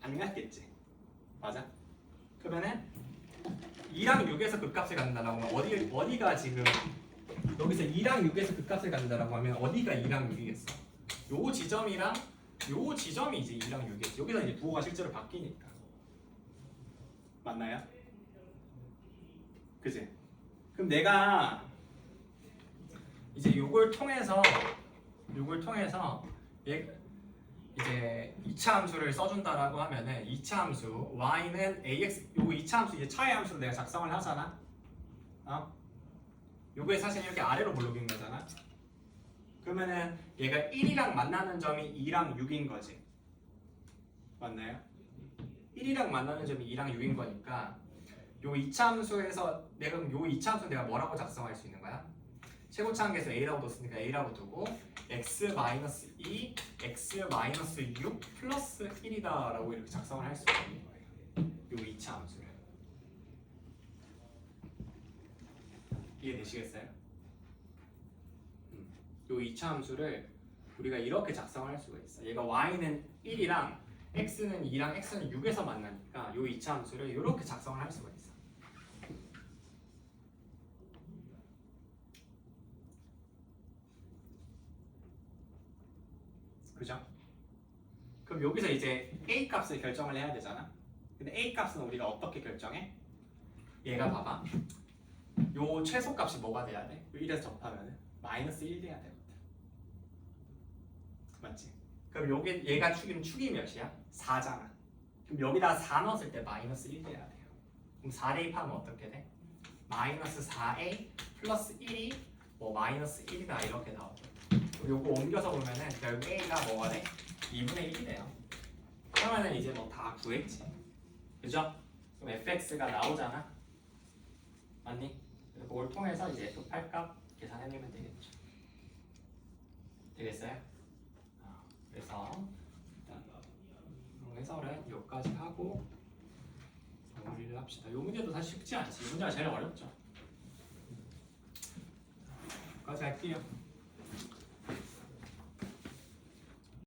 안 갖겠지. 맞아? 그러면은 2랑 6에서 극값을 갖는다라고 하면 어디가 지금 여기서 2랑 6에서 극값을 갖는다라고 하면 어디가 2랑 6이겠어? 요 지점이랑 요 지점이 이제 2랑 6이겠지. 여기서 이제 부호가 실제로 바뀌니까. 맞나요? 그지? 그럼 내가 이제 요걸 통해서 얘 이제 2차 함수를 써준다라고 하면은 2차 함수 y는 ax 요 2차 함수 이제 차의 함수로 내가 작성을 하잖아. 요게 사실 이렇게 아래로 블록인 거잖아. 그러면은 얘가 1이랑 만나는 점이 2랑 6인 거지. 맞나요? 1이랑 만나는 점이 2랑 6인 거니까 요 2차 함수에서 내가 요 2차 함수 내가 뭐라고 작성할 수 있는 거야? 최고차 한계에서 a라고 뒀으니까 a라고 두고 x-2, x-6 플러스 1이다라고 이렇게 작성을 할 수 있는 거예요. 요 2차 함수를. 이해되시겠어요? 요 2차 함수를 우리가 이렇게 작성을 할 수가 있어. 얘가 y는 1이랑 x는 2랑 x는 6에서 만나니까 요 2차 함수를 이렇게 작성을 할 수가 있어. 그죠? 그럼 여기서 이제 a 값을 결정을 해야 되잖아. 근데 a 값은 우리가 어떻게 결정해? 얘가 봐봐. 요 최소 값이 뭐가 돼야 돼? 1에서 접하면은 마이너스 1 돼야 되거든. 맞지? 그럼 요게 얘가 축이 몇이야? 4잖아. 그럼 여기다 4 넣었을 때 마이너스 1 돼야 돼요. 그럼 4 대입하면 어떻게 돼? 마이너스 4a 플러스 1이 뭐 마이너스 1이다 이렇게 나오죠. 요거 옮겨서 보면은 결국 a가 뭐가 돼? 2분의 1이 돼요. 그러면은 이제 뭐 다 구했지. 그죠? 그럼 fx가 나오잖아. 맞니? 그래서 그걸 통해서 이제 f8 값 계산해내면 되겠죠. 되겠어요? 그래서 일단 해설은 여기까지 하고 마무리를 합시다. 이 문제도 사실 쉽지 않지. 이 문제가 제일 어렵죠. 여기까지 할게요.